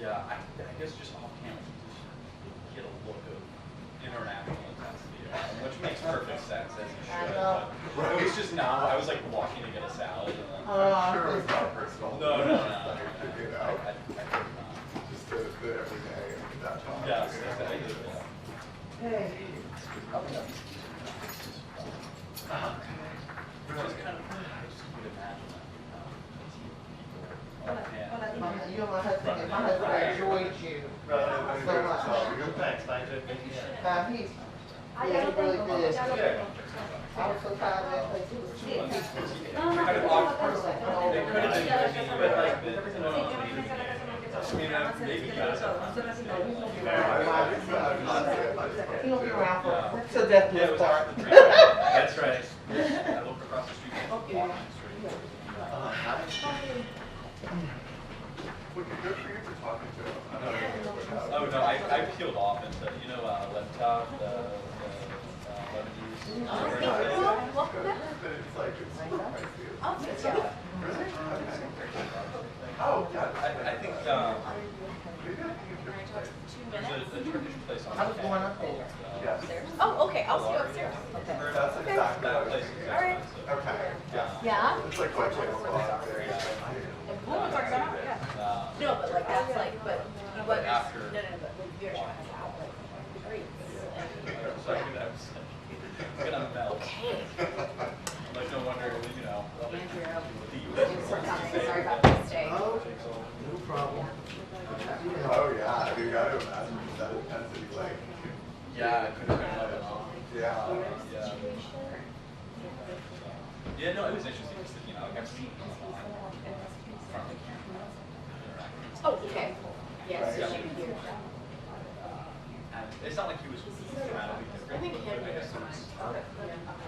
Yeah, I guess just off camera, you just get a look of international intensity, which makes perfect sense as you should. But it was just now, I was like walking to get a salad. And then, I'm sure it was not personal. No. You know, I think not. just the everyday and that time. Yes, exactly. Hey. Just kind of, I just would imagine that, You're my husband, and my husband enjoyed you so much. Thanks, nice to meet you. He's really good. I was so tired of that place. It was too kind of awkward. They could have been busy, but like, maybe you guys He'll be around for till death do us part. That's right. I looked across the street. Okay. Well, good for you for talking to him. I know. Oh no, I peeled off into laptop, the Lebanese. But it's like, it's super pricey. Really? Okay. Oh, yeah. I think Maybe I think it's different place. there's a Turkish place on I was going up there. Yes. Oh, okay, I'll see you upstairs. Okay. That's exactly That what place it is is. Alright. Okay, yes. Yeah? It's like what table cloth there. We'll talk about it, yeah. No, but like that's like, but after. no, but you're trying to have like treats. So I was gonna melt. Okay. Like no wonder, Sorry about this day. Oh, no problem. Oh yeah, you got to imagine that intensity, like. Yeah, it could have been Lebanon. Yeah. Yeah, no, it was interesting just thinking, like I've seen him from the camera. Oh, okay. Yes. Yeah. And it's not like he was dramatically different. I think him. I guess it was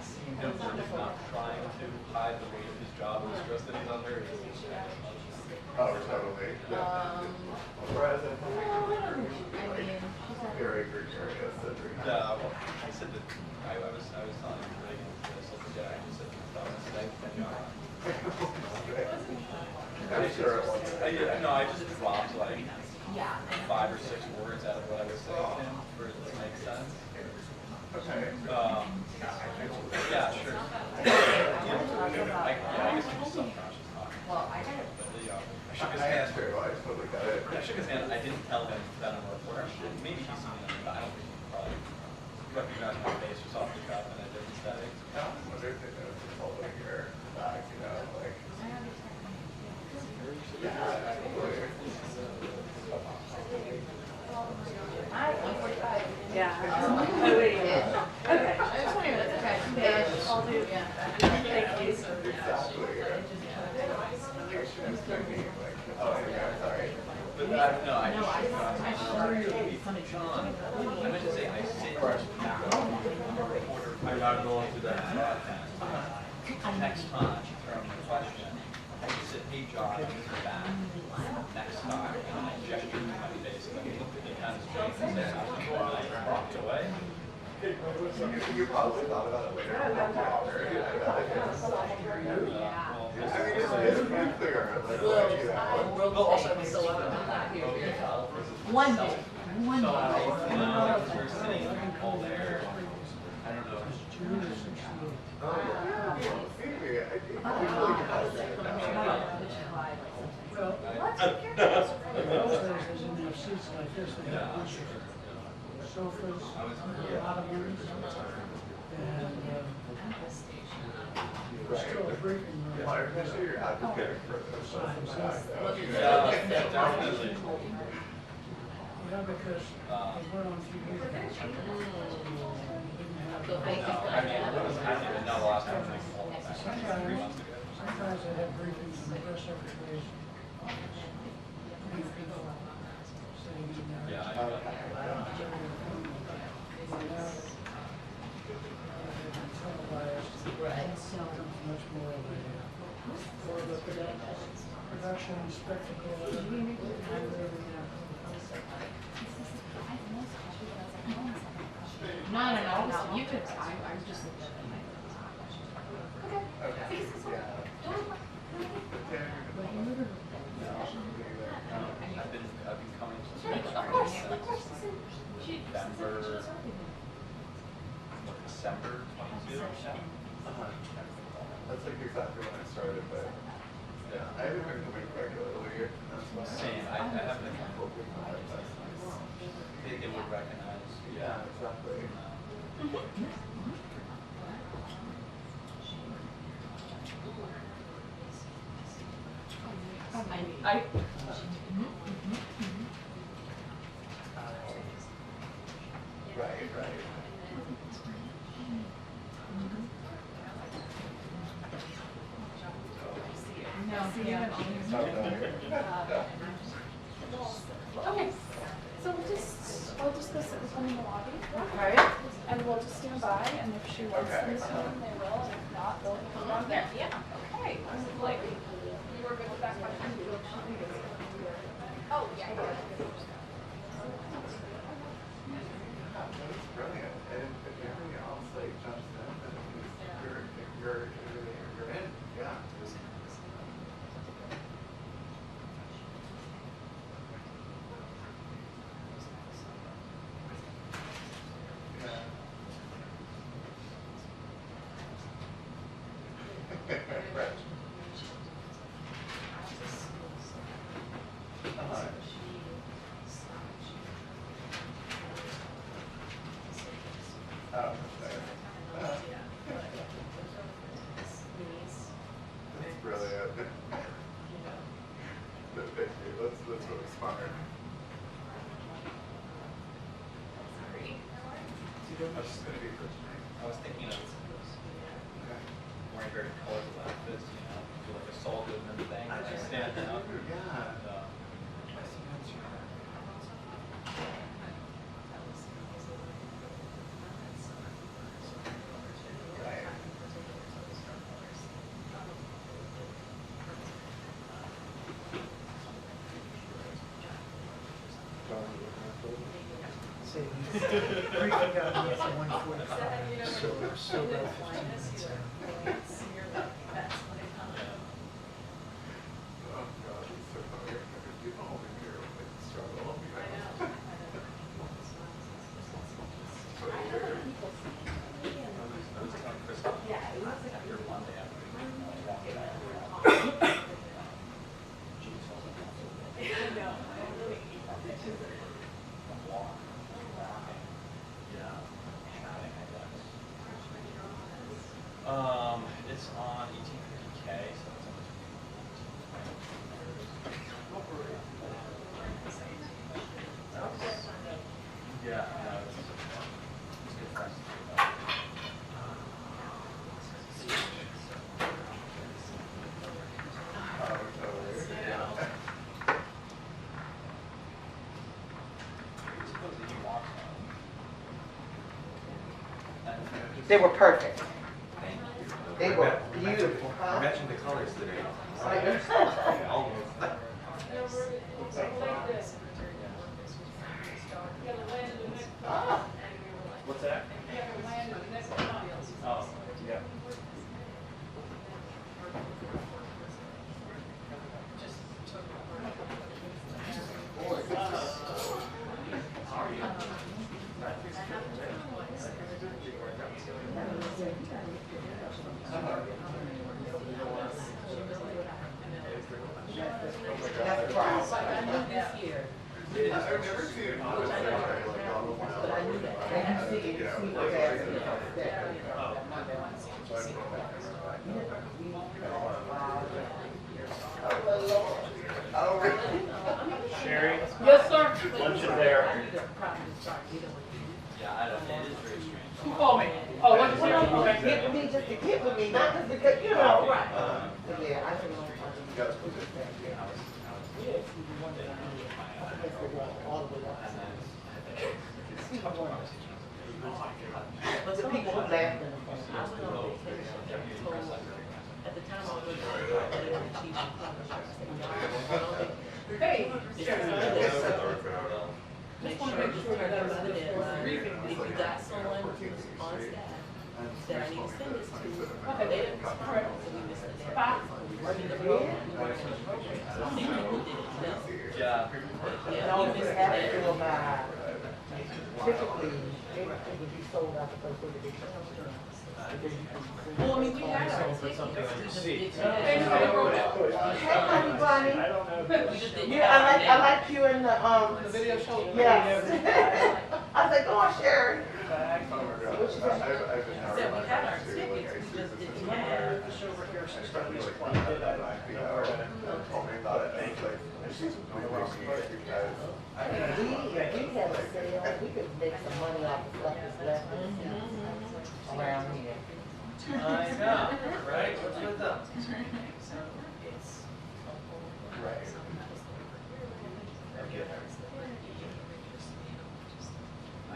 seemed him sort of not trying to hide the weight of his job or the stress that he's under. Oh, totally. Yeah. Whereas I think very gregarious. Yeah, well, I said that I was telling you Reagan this other day. I just said that I was thank you. I'm sure it was. No, I just dropped like Yeah. 5 or 6 words out of what I was saying to him for it to make sense. Okay. Yeah, sure. I guess I'm just subconscious talking. Well, I got it. I shook his I hand. asked her, I totally got it. I shook his hand. I didn't tell him that I'm a reporter. Maybe he's seen it, but I don't think he probably recognized my face just off the cuff in a different setting. I wonder if they know it's holding your back, you know, like. Yeah, totally. Hi, 145. Yeah. Oh, wait. Okay. I just wondering if that's okay. Yeah, I'll do, yeah. Thank you. Exactly. Oh, yeah, sorry. But no, I just John. I meant to say I sit I'm a reporter. I'm not going to that broadcast. Next time, from the question, I just said, hey John, I'm back. Next time, and I gestured to my face, and he looked at me kind of straight and said, and I walked away. You probably thought about it later. I mean, it's pretty clear. Like, what you have. World also one day. One day. We're sitting in the pool there. I don't know. Oh, yeah. Maybe. I think we really got it now. Sofas, ottomans, and still a briefing room. Well, I appreciate your advocating for this. Definitely. Yeah, because we're on TV. I mean, it was happening, but not the last time, like 3 months ago. Sometimes they have briefings and the press secretaries. Yeah, Much more of a production spectacle. No. You could. I'm just. Okay. I've been December 22. That's like exactly when I started, but yeah, I haven't been coming regularly. That's why. Same. I haven't been. hoping for that. That's nice. They would recognize. Yeah, exactly. I Right, right. Okay, so I'll just go sit with them in the lobby. Okay. And we'll just stand by, and if she wants Okay. them to, they will, and if not, they'll come down there. Yeah. Okay, like, you were good with that question? Oh, yeah. That's brilliant. And if everything else like jumps in, then you're in. Yeah. Right. Oh, there. That's brilliant. Thank you. That's really smart. I was thinking of Okay. wearing very colorful outfits, you know, do like a Saul Goodman thing, just stand out. Yeah. Right. Say, breaking out here for 1:45, so still got 15 minutes out. Oh God, it's so funny. Because people over here like struggle. I was telling Chris after Monday after walking out. It's on 1850K, so it's yeah, no, it's good for us to do that. Oh, totally. Yeah. Suppose that you walk home. They were perfect. Thank you. They were beautiful, huh? Matching the colors today. Ah, What's that? Oh, yeah. that's the problem. I've never seen it on this like all the way. And you see, see what happened. Oh, really? Sherry, Yes, sir. lunch is there. Yeah, I don't, it is very strange. Who called me? Oh, what's your Get okay. with me just to get with me, not just because, you know, right. Uh, Yeah, I think you guys put this back in. But the people who laughed in the front. At the time I was the chief Hey, make sure you turn over the deadline. If you got someone who's on staff that I need to send this to, okay, they didn't respond, so we missed the deadline. Working the program, I think people didn't know. Yeah. Yeah, No, we we missed the have to deadline. about typically, it would be sold out the first week of December. Because you can. Well, I mean, we had our Put something on the seat. Hey, honey bunny. I don't know. We just didn't You, I like you in the video show. yes. I was like, go on, Sharon. Oh my God. What you say? I've been So we had our tickets, we just didn't have. especially like when I did told me about it, and it's like, she's really because If we had a sale, we could make some money off the stuff that's left around here. I know, right? What's with them? right.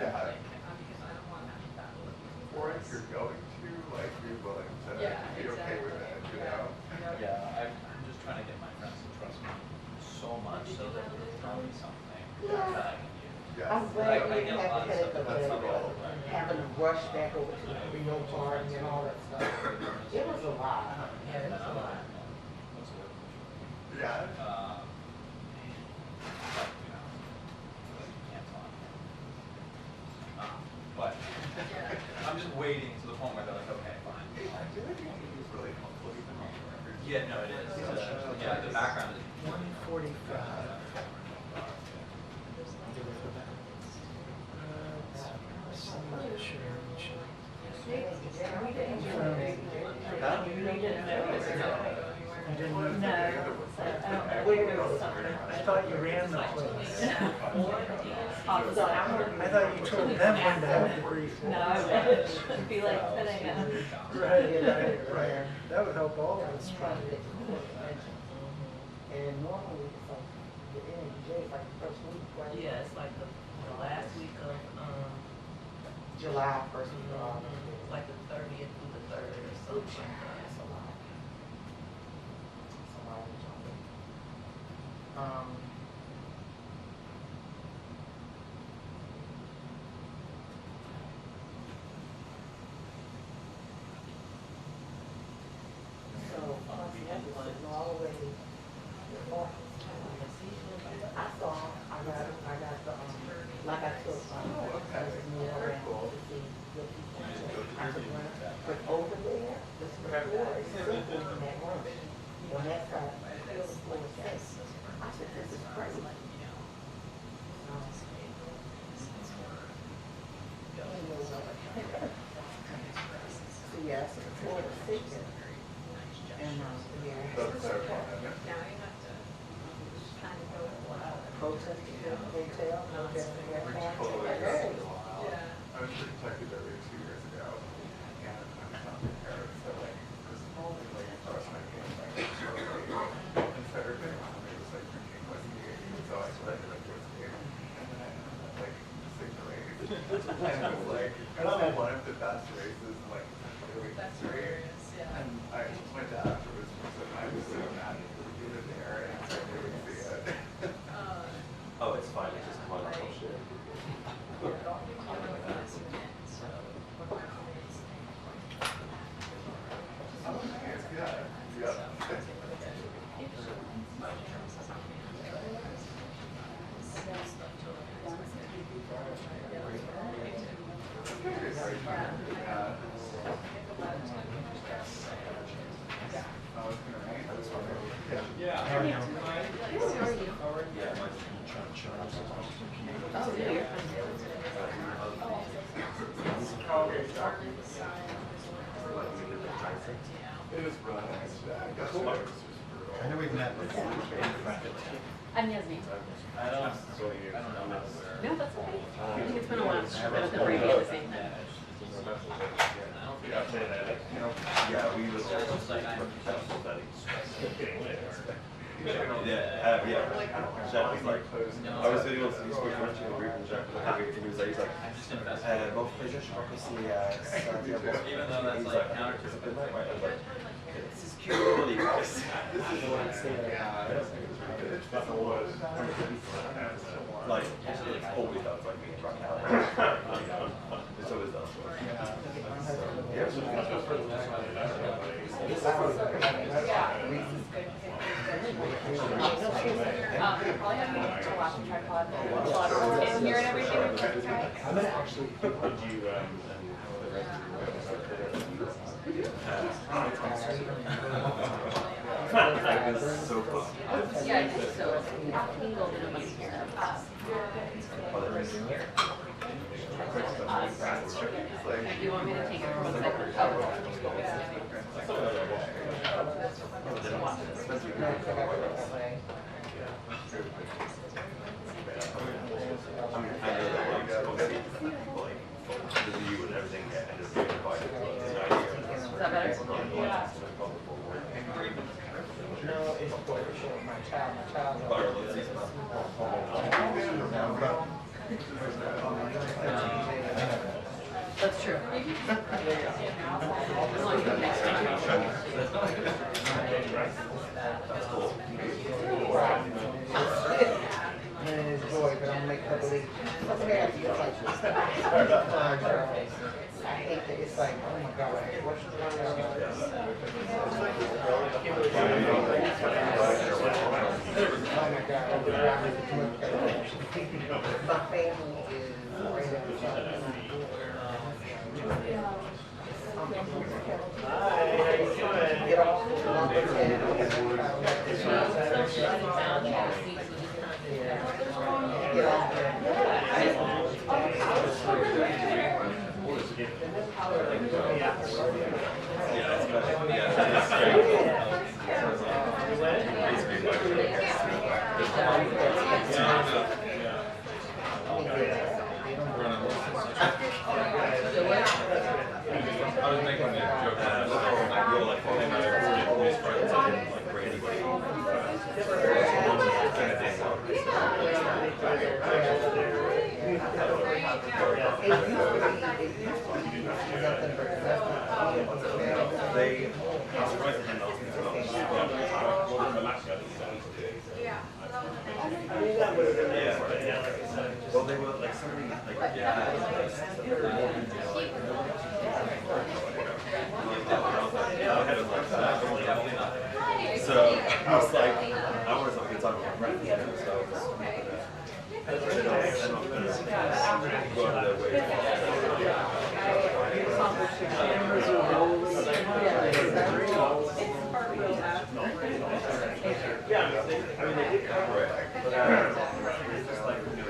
Yeah. Or if you're going to, like, be willing to be okay with it, you know? Yeah, I'm just trying to get my friends to trust me so much so that they'll tell me something Yeah. that I can use. Yes. I'm glad I we get didn't a have lot to of take stuff, the that's the goal, right? having to rush back over to the Rio party and all that stuff. It was a lot. Yeah, it was a lot. Yeah. But I'm just waiting to the point where they're like, okay, fine. I feel like it is really helpful even on the record. Yeah, no, it is. Yeah, the background is. 145. I'm not sure. I didn't know. I thought you ran the place. I thought you told them when to have the briefing. No, I would be like, sitting in. Right. That would help all of us. And normally it's like, the NJ is like the first week, right? Yeah, it's like the last week of, July, first week of August. like the 30th through the 3rd or something like that. That's a lot. That's a lot of jumping. So, all the way to I saw, I got the, like I took, Very cool. to see what people I took one, but over there, the floor is simple in that room. On that side, the floor is safe. I said, this is crazy. So yeah, so the floor was sinking. And, yeah. That's their fun, isn't it? Protesting the hotel, protesting their Totally. family. I was pretty Kentucky there 2 years ago, and I was not prepared, so like, this only like first night came like so late, and so everybody around me was like drinking whiskey, so I started like whiskey, and then I ended up like 6 or 8, and it was like, I don't know, one of the best races in like really history, and I went to afterwards, so I was so mad that we were there, and so I didn't see it. Oh, it's fine. It's just one little shit. Yeah, yeah. It was really nice. I know we've met before. I'm Yasmin. I don't know. No, that's okay. I think it's been a while. I was gonna bring you the same thing. Yeah, we was It's like I'm. yeah, Jack was like, I was sitting on some square watching the group and Jack was like, he was like, I'm just invested. bon, je crois que c'est, Even though that's like counter to good night, right? I was like, this is cute, really, guys. This is what I say that like, it's always does, like, being drunk out. It's always does. Yeah, Probably have me to watch and tripod. In here and everything. I'm gonna actually. That was so fun. Yeah, just so tingled in my hair. You want me to take it from a second? I know that obviously the view and everything ended up being quite Is that better? No, it's for my child. That's true. Man, it's joy, but I'm like, I believe. I hate that it's like, oh my God, what's oh my God, my family is right outside. Get off the I was making a joke about They, I was surprised they didn't ask me to yeah. Well, they were like somebody so I was like, I wanted something to talk with my friends, you know, so they're not going to go out of their way. Yeah, I mean, they did cover it, but it's just like, you know,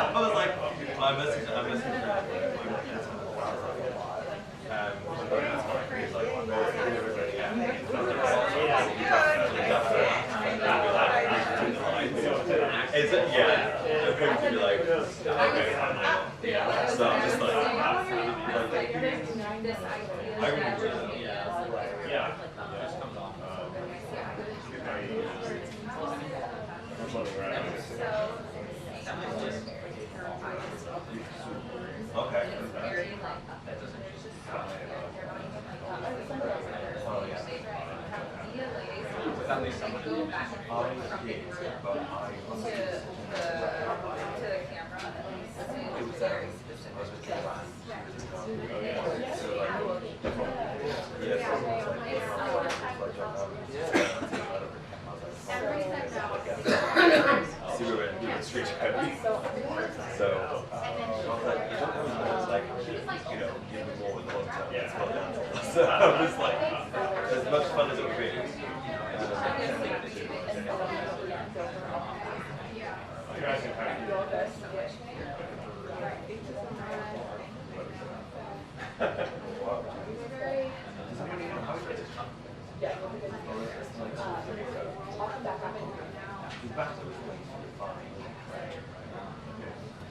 I was like, I messaged is it? Yeah. I'm going to be like, okay, yeah. So I'm just like, I remember that. Yeah. Just comes off. Okay. At least someone go back and forth from the camera. It was very specific. Street code. So, like, you know, give me more in the long term. It's not down. So I was like, as much fun as it would be.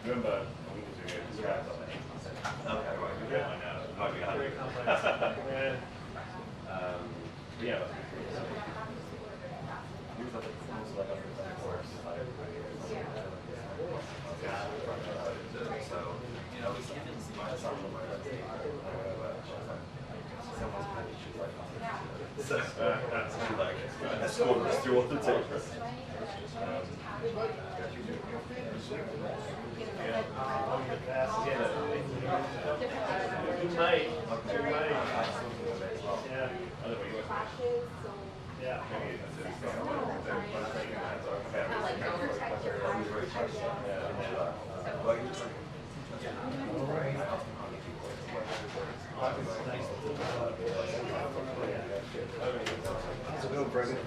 Remember, we was doing it, scraps on it. Okay, right. Yeah, I know. Might be hungry. Yeah. So, you know, it's my son on my so, she like escorted us through all the tapes. You might. Yeah. Yeah. How's it going, Brendan?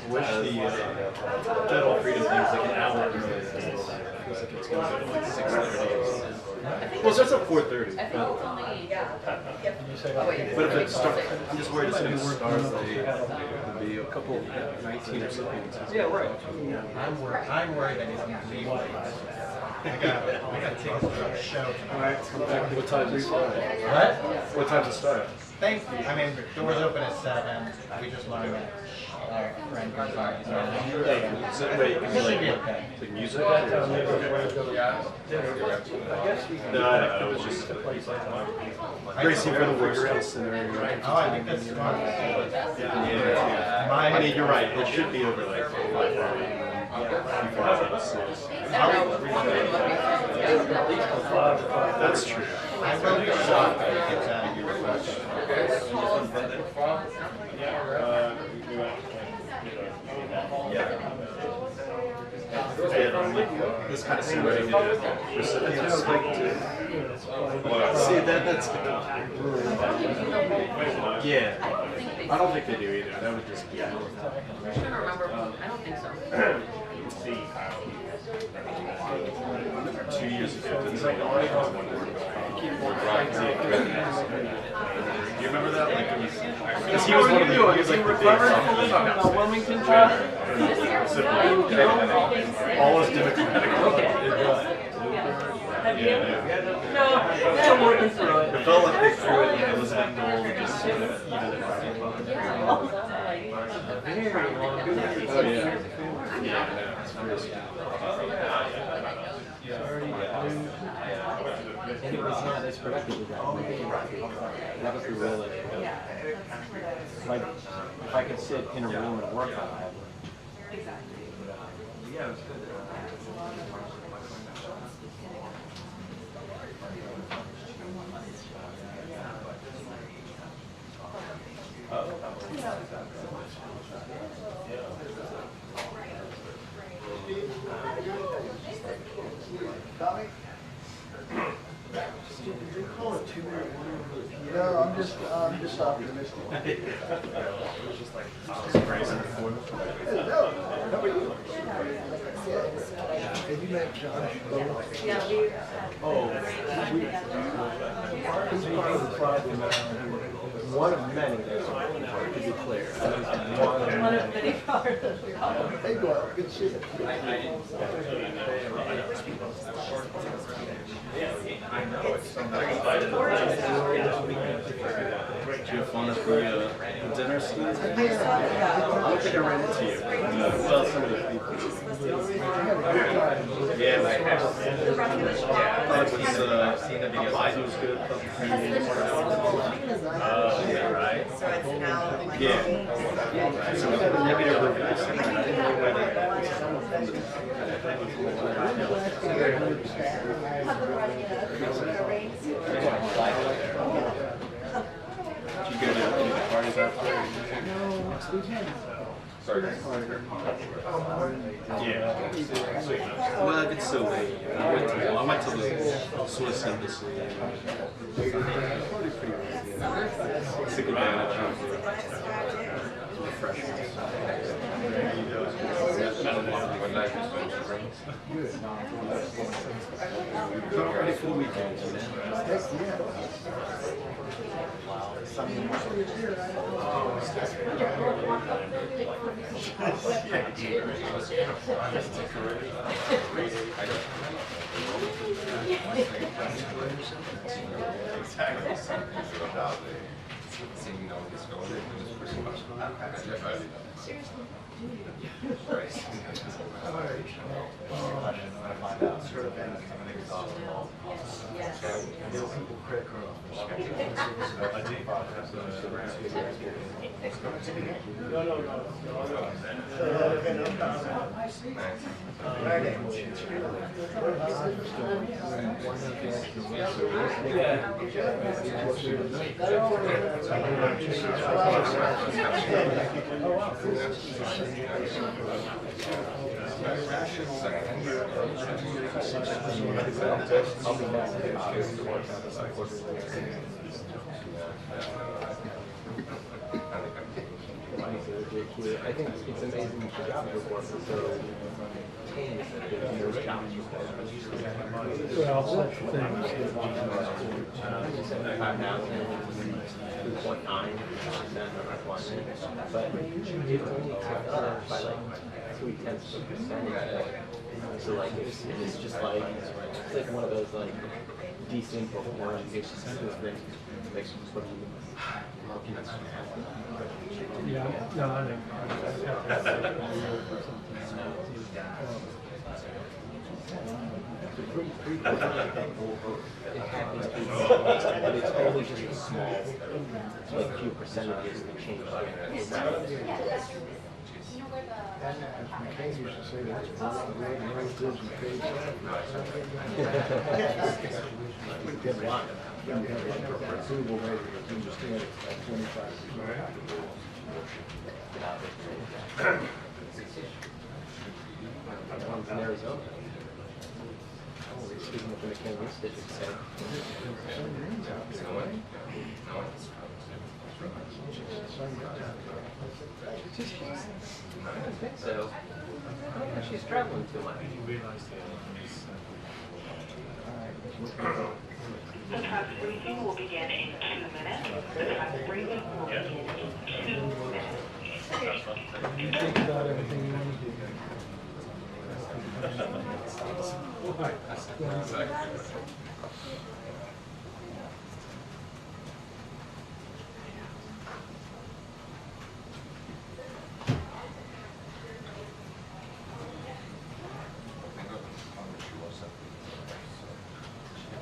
Wish the general freedom thing was like an hour. Feels like it's going to go to like 6:30. Well, it starts at 4:30. I think it's only, But if it starts, I'm just worried it's going to start late. It'll be a couple, 19 or something. Yeah, right. I'm worried that he's going to leave late. I got tickets for a show tonight. What time does it start? What? What time does it start? Thank you. I mean, doors open at 7. We just learned that our friend goes on. He's on. So, wait, you can be like, like music? Or no, I it was just bracing for the worst case scenario. Oh, I think that's smart. Yeah. I mean, you're right. It should be over like 5:30. That's true. I will be shocked if it gets out of here first. This kind of scenario, recipients like to see that's yeah. I don't think they do either. That would just be. I'm trying to remember, I don't think so. 2 years ago, didn't say no. Do you remember that? Like, because he was one of the. He was like the big Wilmington trip? all was democratic. No, I'm working through it. It felt like they threw it, and it was like goal to just sort of even it out. Oh yeah. Yeah, it's very scary. And it was not as productive as that. That was the real issue. Like, if I could sit in a room and work on it, Yeah, it was good. No, I'm just optimistic. It was just like, I was crazy before. Hello, how are you? Have you met Josh? oh, he's part of the problem. One of many, to be clear. One of many. Hey, Doyle, good to see you. I know, it's so nice. Did you have fun at the dinner scene? I don't think I ran into you. Well, some of the people. Yeah, like, I thought it was, it was good. Yeah, right? Yeah. So we had a negative reviews. I didn't know whether did you go to any parties after? Sorry. Yeah. Well, it's so late. I went to the Swiss embassy. Pretty took advantage of the refreshments. Not ready for the weekend, you know? I think it's amazing the job report is so tame that there's jobs. Well, such things. 2.9% of employment, but it only ticked up by like 0.3%. So like it's just like it's like one of those like decent orientations things. Like what do you Yeah, no, I think. It happens, but it's always just a small, like few percentages that change the McCain used to say that it's not the road and road bridge and page. Good luck. You have like approval rating, you understand it's like 25%. One's in Arizona. Oh, we're speaking with the McCain Institute, so. I don't think so. I don't think she's traveling too much. The truck briefing will begin in 2 minutes. The truck briefing will begin in 2 minutes. You think about everything you want to do.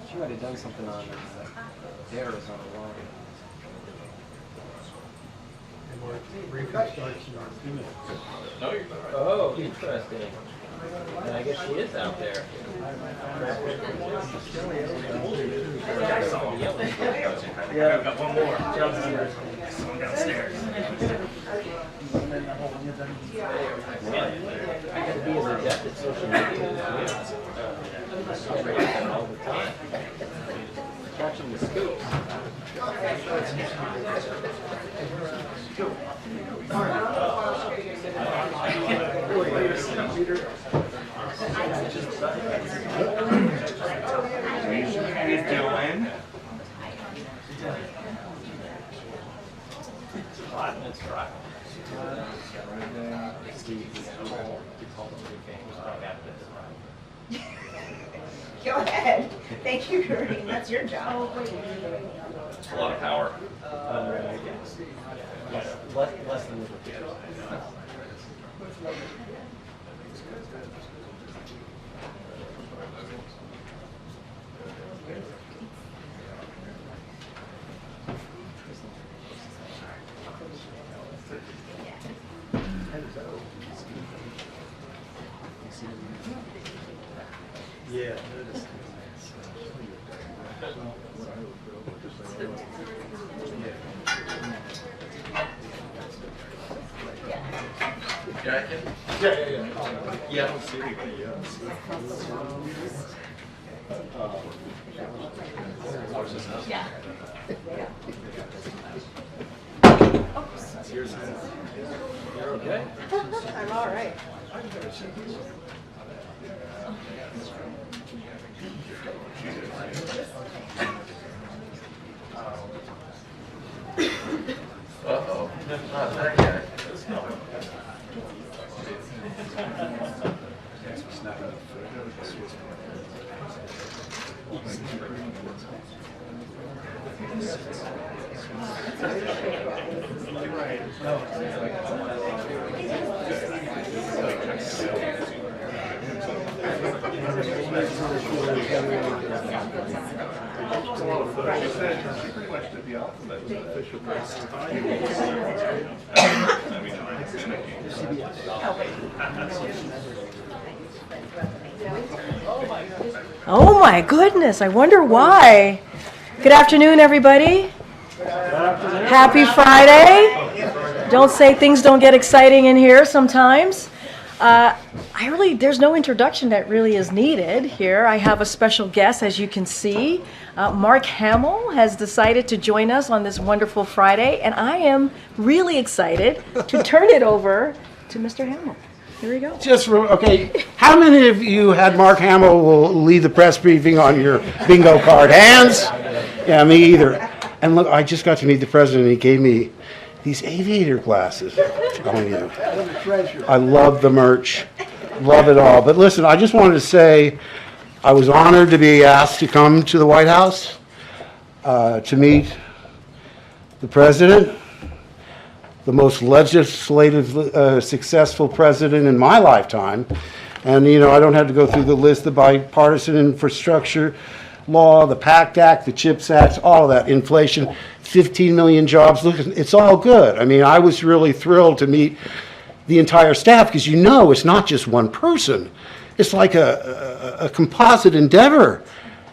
She might have done something on theirs on the line. Briefing starts in 2 minutes. Oh, interesting. And I guess she is out there. Yeah, I've got one more. Downstairs. Someone downstairs. I got to be as adept at social media all the time. Catching the scoops. How you doing? That's right. Go ahead. Thank you, Karine. That's your job. It's a lot of power. Less than Yeah. Yeah, I don't see anybody yet. Yeah. You're okay? I'm all right. Uh-oh. Not that guy. She said she pretty much did the opposite. Official press. Oh my goodness, I wonder why. Good afternoon, everybody. Happy Friday. Don't say things don't get exciting in here sometimes. There's no introduction that really is needed here. I have a special guest, as you can see. Mark Hamill has decided to join us on this wonderful Friday, and I am really excited to turn it over to Mr. Hamill. Here we go. Okay, how many of you had Mark Hamill will lead the press briefing on your bingo card? Hands? Yeah, me either. And look, I just got to meet the president, and he gave me these aviator glasses. I'm telling you. I love the merch. Love it all. But listen, I just wanted to say I was honored to be asked to come to the White House to meet the president, the most legislatively successful president in my lifetime. And, you know, I don't have to go through the list, the bipartisan infrastructure law, the PACT Act, the CHIPS Act, all of that, inflation, 15 million jobs. Look, it's all good. I mean, I was really thrilled to meet the entire staff because, you know, it's not just one person. It's like a composite endeavor.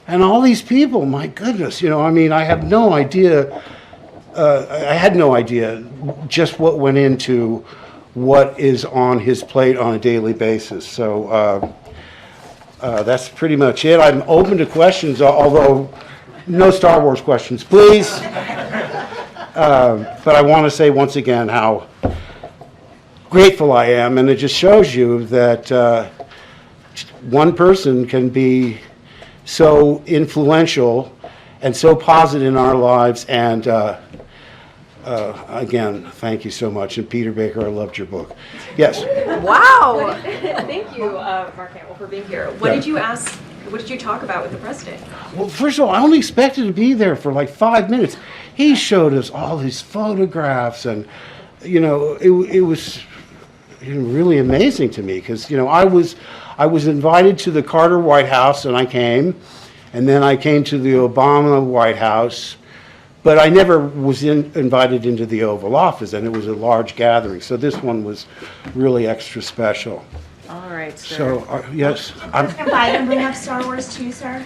And all these people, my goodness, you know, I mean, I have no idea. I had no idea just what went into what is on his plate on a daily basis. So that's pretty much it. I'm open to questions, although no Star Wars questions, please. But I want to say once again how grateful I am, and it just shows you that one person can be so influential and so positive in our lives. And again, thank you so much. And Peter Baker, I loved your book. Yes. Wow. Thank you, Mark Hamill, for being here. What did you ask? What did you talk about with the president? Well, first of all, I only expected to be there for like 5 minutes. He showed us all his photographs, and you know, it was really amazing to me because, you know, I was invited to the Carter White House, and I came, and then I came to the Obama White House, but I never was invited into the Oval Office, and it was a large gathering. So this one was really extra special. All right, sir. So, yes. Can Biden bring up Star Wars too, sir?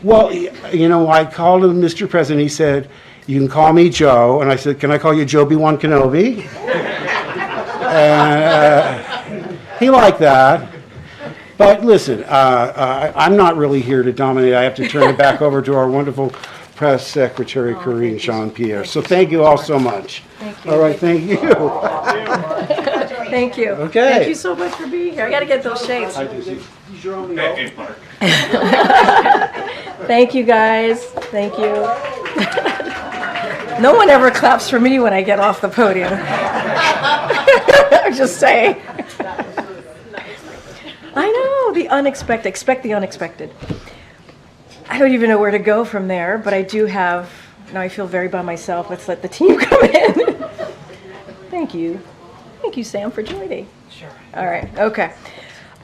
Well, you know, I called him Mr. President. He said, "You can call me Joe." And I said, "Can I call you Joe B-1 Kenobi?" He liked that. But listen, I'm not really here to dominate. I have to turn it back over to our wonderful press secretary, Karine Jean-Pierre. So thank you all so much. Thank you. All right, thank you. Thank you. Okay. Thank you so much for being here. I got to get those shades. Thank you, guys. Thank you. No one ever claps for me when I get off the podium. I'm just saying. I know, the unexpected. Expect the unexpected. I don't even know where to go from there, but I do have, now I feel very by myself. Let's let the team come in. Thank you. Thank you, Sam, for joining. Sure. All right, okay.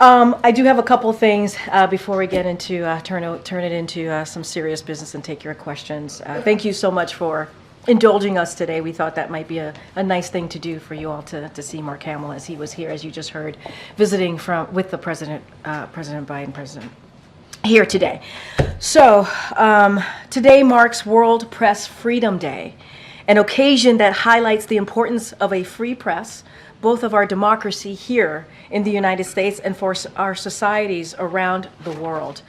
I do have a couple things before we get into, turn it into some serious business and take your questions. Thank you so much for indulging us today. We thought that might be a nice thing to do for you all to see Mark Hamill as he was here, as you just heard, visiting with the President Biden, here today. So today marks World Press Freedom Day, an occasion that highlights the importance of a free press, both of our democracy here in the United States and for our societies around the world.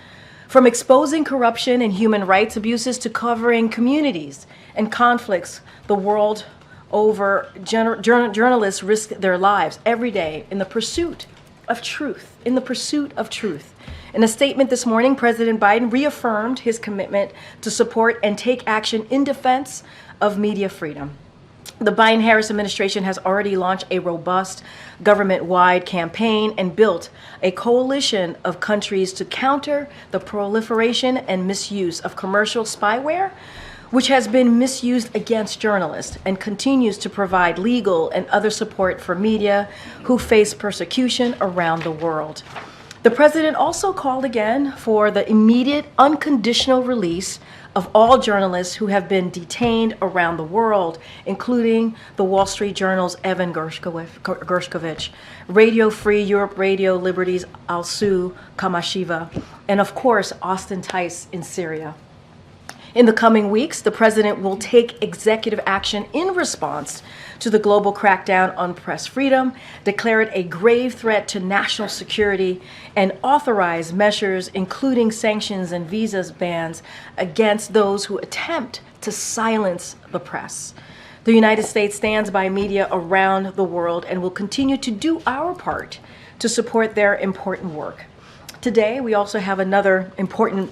From exposing corruption and human rights abuses to covering communities and conflicts the world over, journalists risk their lives every day in the pursuit of truth. In a statement this morning, President Biden reaffirmed his commitment to support and take action in defense of media freedom. The Biden-Harris administration has already launched a robust government-wide campaign and built a coalition of countries to counter the proliferation and misuse of commercial spyware, which has been misused against journalists and continues to provide legal and other support for media who face persecution around the world. The president also called again for the immediate, unconditional release of all journalists who have been detained around the world, including the Wall Street Journal's Evan Gershkovich, Radio Free Europe Radio Liberty's Alsu Kamashiva, and of course, Austin Tice in Syria. In the coming weeks, the president will take executive action in response to the global crackdown on press freedom, declare it a grave threat to national security, and authorize measures including sanctions and visas bans against those who attempt to silence the press. The United States stands by media around the world and will continue to do our part to support their important work. Today, we also have another important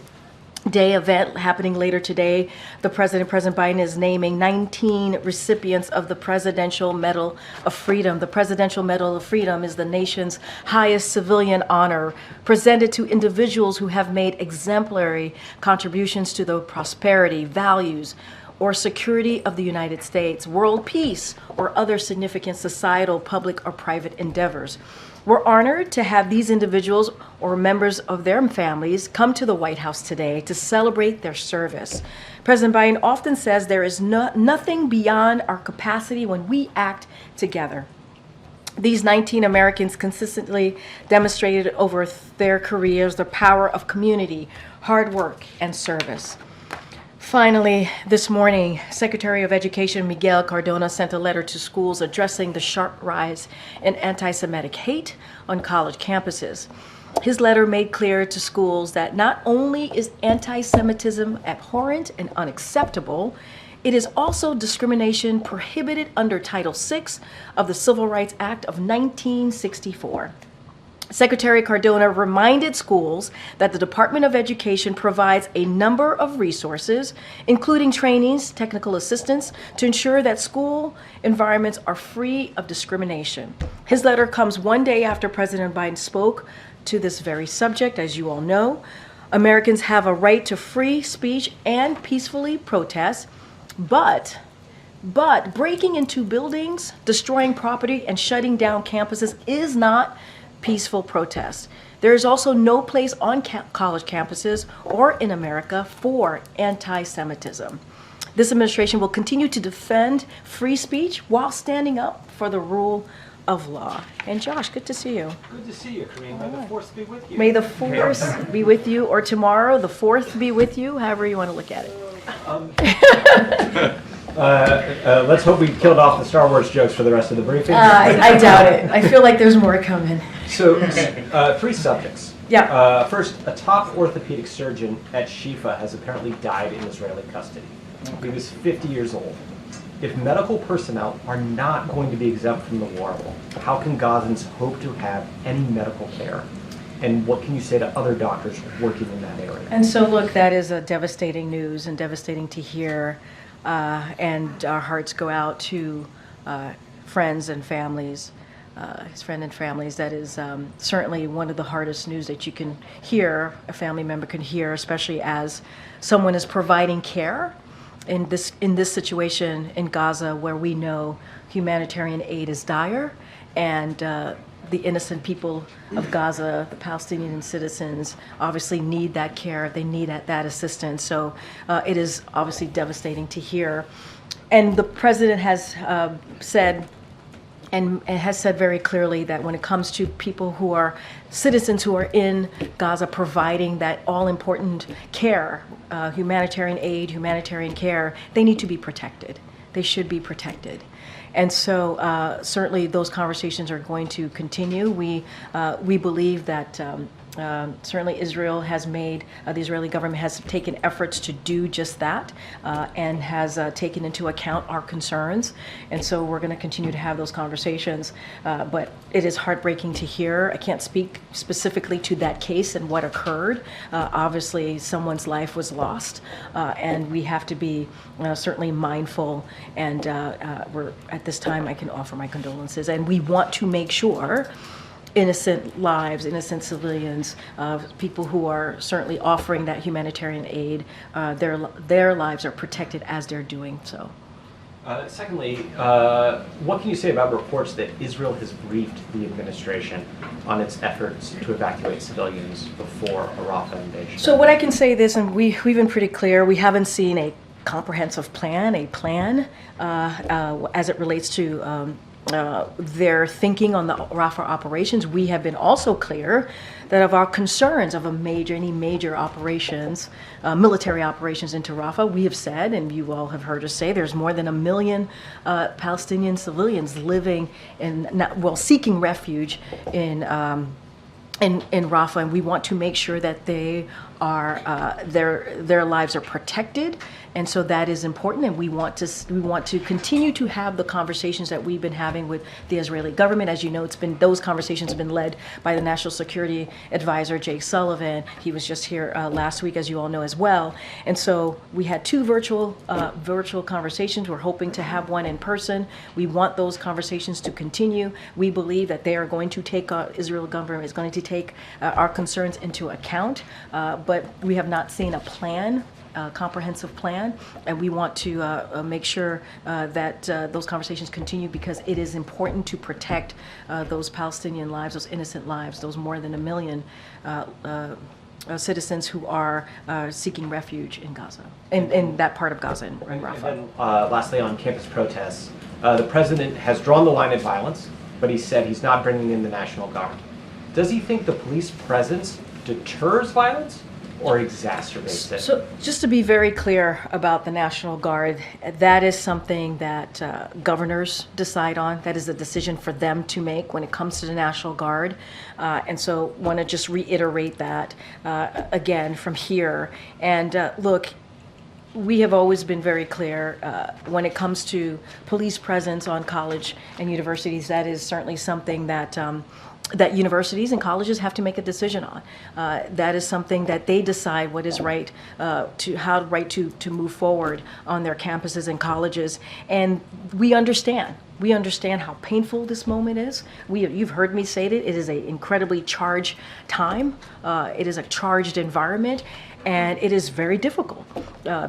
day event happening later today. President Biden, is naming 19 recipients of the Presidential Medal of Freedom. The Presidential Medal of Freedom is the nation's highest civilian honor, presented to individuals who have made exemplary contributions to the prosperity, values, or security of the United States, world peace, or other significant societal, public, or private endeavors. We're honored to have these individuals or members of their families come to the White House today to celebrate their service. President Biden often says there is nothing beyond our capacity when we act together. These 19 Americans consistently demonstrated over their careers the power of community, hard work, and service. Finally, this morning, Secretary of Education Miguel Cardona sent a letter to schools addressing the sharp rise in anti-Semitic hate on college campuses. His letter made clear to schools that not only is anti-Semitism abhorrent and unacceptable, it is also discrimination prohibited under Title VI of the Civil Rights Act of 1964. Secretary Cardona reminded schools that the Department of Education provides a number of resources, including trainings, technical assistance, to ensure that school environments are free of discrimination. His letter comes one day after President Biden spoke to this very subject. As you all know, Americans have a right to free speech and peacefully protest, but breaking into buildings, destroying property, and shutting down campuses is not peaceful protest. There is also no place on college campuses or in America for anti-Semitism. This administration will continue to defend free speech while standing up for the rule of law. And Josh, good to see you. Good to see you, Karine. May the force be with you. May the force be with you, or tomorrow, the fourth be with you, however you want to look at it. Let's hope we killed off the Star Wars jokes for the rest of the briefing. I doubt it. I feel like there's more coming. So, three subjects. Yeah. First, a top orthopedic surgeon at Shifa has apparently died in Israeli custody. He was 50 years old. If medical personnel are not going to be exempt from the war, how can Gazans hope to have any medical care? And what can you say to other doctors working in that area? And so, look, that is a devastating news and devastating to hear. And our hearts go out to friends and families, his friends and families. That is certainly one of the hardest news that you can hear, a family member can hear, especially as someone is providing care in this situation in Gaza, where we know humanitarian aid is dire, and the innocent people of Gaza, the Palestinian citizens, obviously need that care. They need that assistance. So it is obviously devastating to hear. And the president has said, and has said very clearly, that when it comes to people who are citizens who are in Gaza providing that all-important care, humanitarian aid, humanitarian care, they need to be protected. They should be protected. And so certainly those conversations are going to continue. We believe that certainly Israel has made, the Israeli government has taken efforts to do just that, and has taken into account our concerns. And so we're going to continue to have those conversations. But it is heartbreaking to hear. I can't speak specifically to that case and what occurred. Obviously, someone's life was lost, and we have to be certainly mindful. And we're at this time, I can offer my condolences. And we want to make sure innocent lives, innocent civilians, people who are certainly offering that humanitarian aid, their lives are protected as they're doing so. Secondly, what can you say about reports that Israel has briefed the administration on its efforts to evacuate civilians before a Rafah invasion? So what I can say is, and we've been pretty clear, we haven't seen a comprehensive plan, as it relates to their thinking on the Rafah operations. We have been also clear that of our concerns of any major operations, military operations into Rafah, we have said, and you all have heard us say, there's more than 1 million Palestinian civilians living seeking refuge in Rafah, and we want to make sure that they are their lives are protected, and so that is important. And we want to continue to have the conversations that we've been having with the Israeli government. As you know, those conversations have been led by the National Security Advisor Jake Sullivan. He was just here last week, as you all know as well. And so we had 2 virtual conversations. We're hoping to have one in person. We want those conversations to continue. We believe that they are going to take Israel government is going to take our concerns into account. But we have not seen a plan, comprehensive plan, and we want to make sure that those conversations continue, because it is important to protect those Palestinian lives, those innocent lives, those more than 1 million citizens who are seeking refuge in Gaza, in that part of Gaza, in Rafah. And then, lastly, on campus protests, the president has drawn the line at violence, but he said he's not bringing in the National Guard. Does he think the police presence deters violence or exacerbates it? So just to be very clear about the National Guard, that is something that governors decide on. That is a decision for them to make when it comes to the National Guard. And so want to just reiterate that again from here. And look, we have always been very clear when it comes to police presence on college and universities. That is certainly something that that universities and colleges have to make a decision on. That is something that they decide what is right to move forward on their campuses and colleges. And we understand how painful this moment is. You've heard me say it is an incredibly charged time. It is a charged environment. And it is very difficult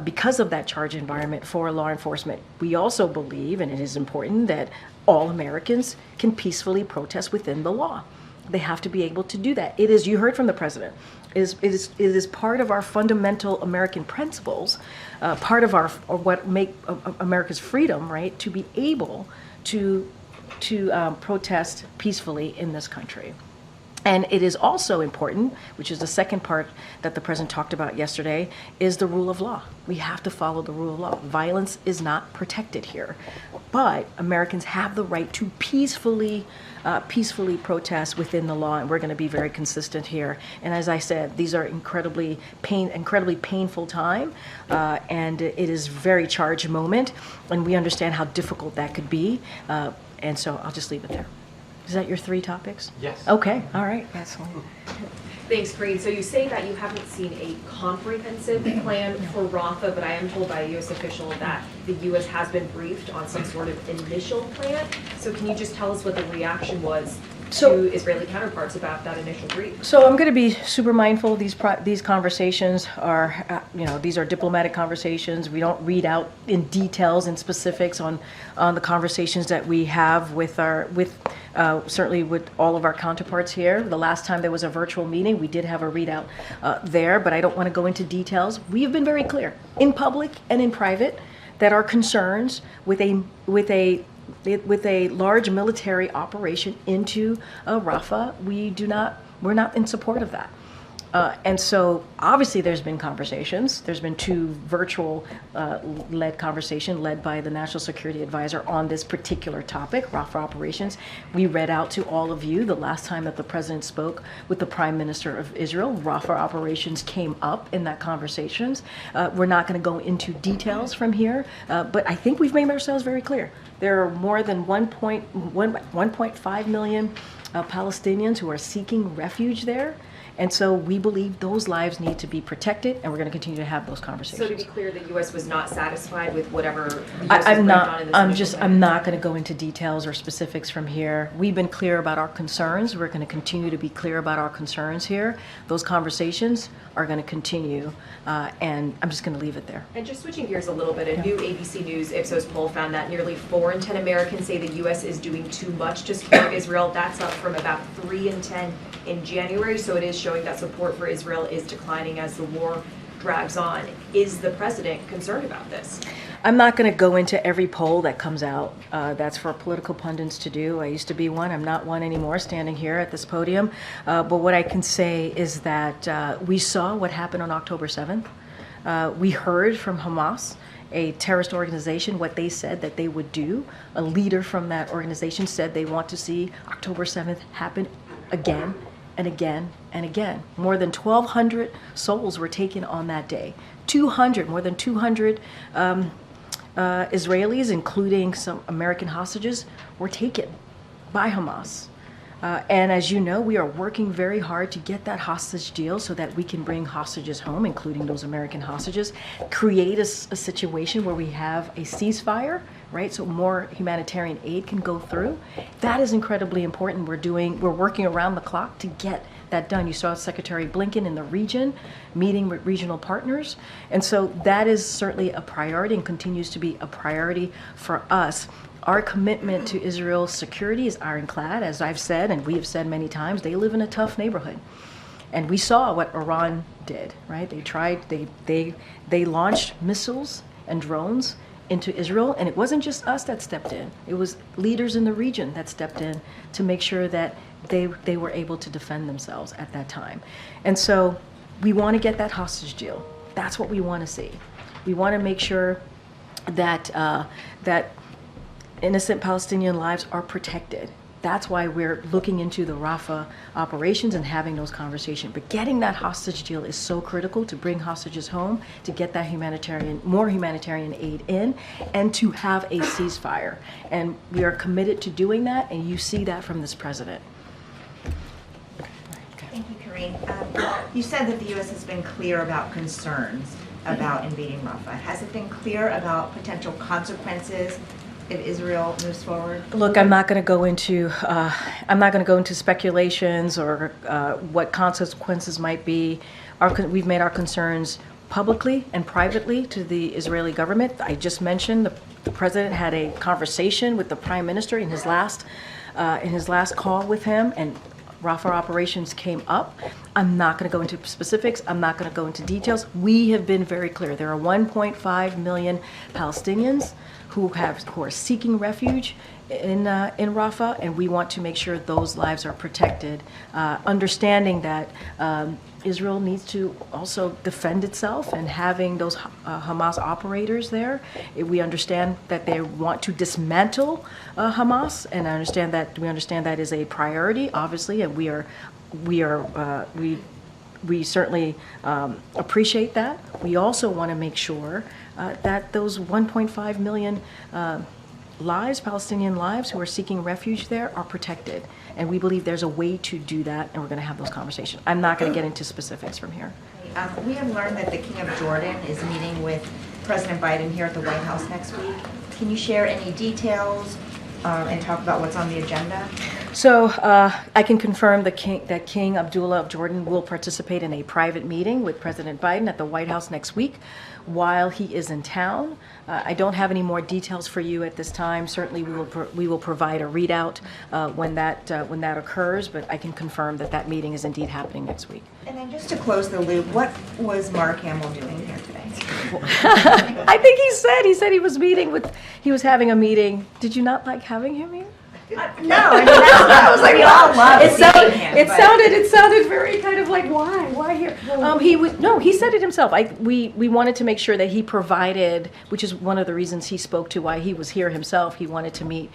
because of that charged environment for law enforcement. We also believe, and it is important, that all Americans can peacefully protest within the law. They have to be able to do that. It is, you heard from the president, it is part of our fundamental American principles, part of what make America's freedom, right, to be able to protest peacefully in this country. And it is also important, which is the second part that the president talked about yesterday, is the rule of law. We have to follow the rule of law. Violence is not protected here, but Americans have the right to peacefully protest within the law, and we're going to be very consistent here. And as I said, these are incredibly painful time, and it is a very charged moment, and we understand how difficult that could be. And so I'll just leave it there. Is that your 3 topics? Yes. Okay, all right, excellent. Thanks, Karine. So you say that you haven't seen a comprehensive plan for Rafah, but I am told by a U.S. official that the U.S. has been briefed on some sort of initial plan. So can you just tell us what the reaction was to Israeli counterparts about that initial brief? So I'm going to be super mindful. These conversations are, these are diplomatic conversations. We don't read out in details and specifics on the conversations that we have certainly with all of our counterparts here. The last time there was a virtual meeting, we did have a readout there, but I don't want to go into details. We have been very clear in public and in private that our concerns with a large military operation into Rafah, we're not in support of that. And so obviously there's been conversations. There's been 2 virtual led conversations led by the National Security Advisor on this particular topic, Rafah operations. We read out to all of you the last time that the president spoke with the Prime Minister of Israel. Rafah operations came up in that conversations. We're not going to go into details from here, but I think we've made ourselves very clear. There are more than 1.5 million Palestinians who are seeking refuge there. And so we believe those lives need to be protected, and we're going to continue to have those conversations. So to be clear, the U.S. was not satisfied with whatever the U.S. I'm was putting on not. in this initial I'm not going to go into details or specifics from here. We've been clear about our concerns. We're going to continue to be clear about our concerns here. Those conversations are going to continue, and I'm just going to leave it there. And just switching gears a little bit, a new ABC News Ipsos poll found that nearly 4 in 10 Americans say the U.S. is doing too much to support Israel. That's up from about 3 in 10 in January. So it is showing that support for Israel is declining as the war drags on. Is the president concerned about this? I'm not going to go into every poll that comes out. That's for political pundits to do. I used to be one. I'm not one anymore standing here at this podium. But what I can say is that we saw what happened on October 7th. We heard from Hamas, a terrorist organization, what they said that they would do. A leader from that organization said they want to see October 7th happen again and again and again. More than 1,200 souls were taken on that day. More than 200 Israelis, including some American hostages, were taken by Hamas. And as you know, we are working very hard to get that hostage deal so that we can bring hostages home, including those American hostages, create a situation where we have a ceasefire, right? So more humanitarian aid can go through. That is incredibly important. We're working around the clock to get that done. You saw Secretary Blinken in the region meeting with regional partners. And so that is certainly a priority and continues to be a priority for us. Our commitment to Israel's security is ironclad, as I've said, and we have said many times. They live in a tough neighborhood. And we saw what Iran did, right? They launched missiles and drones into Israel, and it wasn't just us that stepped in. It was leaders in the region that stepped in to make sure that they were able to defend themselves at that time. And so we want to get that hostage deal. That's what we want to see. We want to make sure that that innocent Palestinian lives are protected. That's why we're looking into the Rafah operations and having those conversations. But getting that hostage deal is so critical to bring hostages home, to get that more humanitarian aid in, and to have a ceasefire. And we are committed to doing that, and you see that from this president. Thank you, Karine. You said that the U.S. has been clear about concerns about invading Rafah. Has it been clear about potential consequences if Israel moves forward? Look, I'm not going to go into speculations or what consequences might be. We've made our concerns publicly and privately to the Israeli government. I just mentioned the president had a conversation with the prime minister in his last call with him, and Rafah operations came up. I'm not going to go into specifics. I'm not going to go into details. We have been very clear. There are 1.5 million Palestinians who are seeking refuge in Rafah, and we want to make sure those lives are protected, understanding that Israel needs to also defend itself, and having those Hamas operators there. We understand that they want to dismantle Hamas, and we understand that is a priority, obviously, and we certainly appreciate that. We also want to make sure that those 1.5 million lives, Palestinian lives, who are seeking refuge there are protected. And we believe there's a way to do that, and we're going to have those conversations. I'm not going to get into specifics from here. We have learned that the King of Jordan is meeting with President Biden here at the White House next week. Can you share any details and talk about what's on the agenda? So I can confirm that King Abdullah of Jordan will participate in a private meeting with President Biden at the White House next week while he is in town. I don't have any more details for you at this time. Certainly we will provide a readout when that occurs, but I can confirm that meeting is indeed happening next week. And then just to close the loop, what was Mark Hamill doing here today? I think he said he was having a meeting. Did you not like having him here? No, I mean, I was like, we all love it sounded very kind of like, why here? He said it himself. We wanted to make sure that he provided, which is one of the reasons he spoke to why he was here himself. He wanted to meet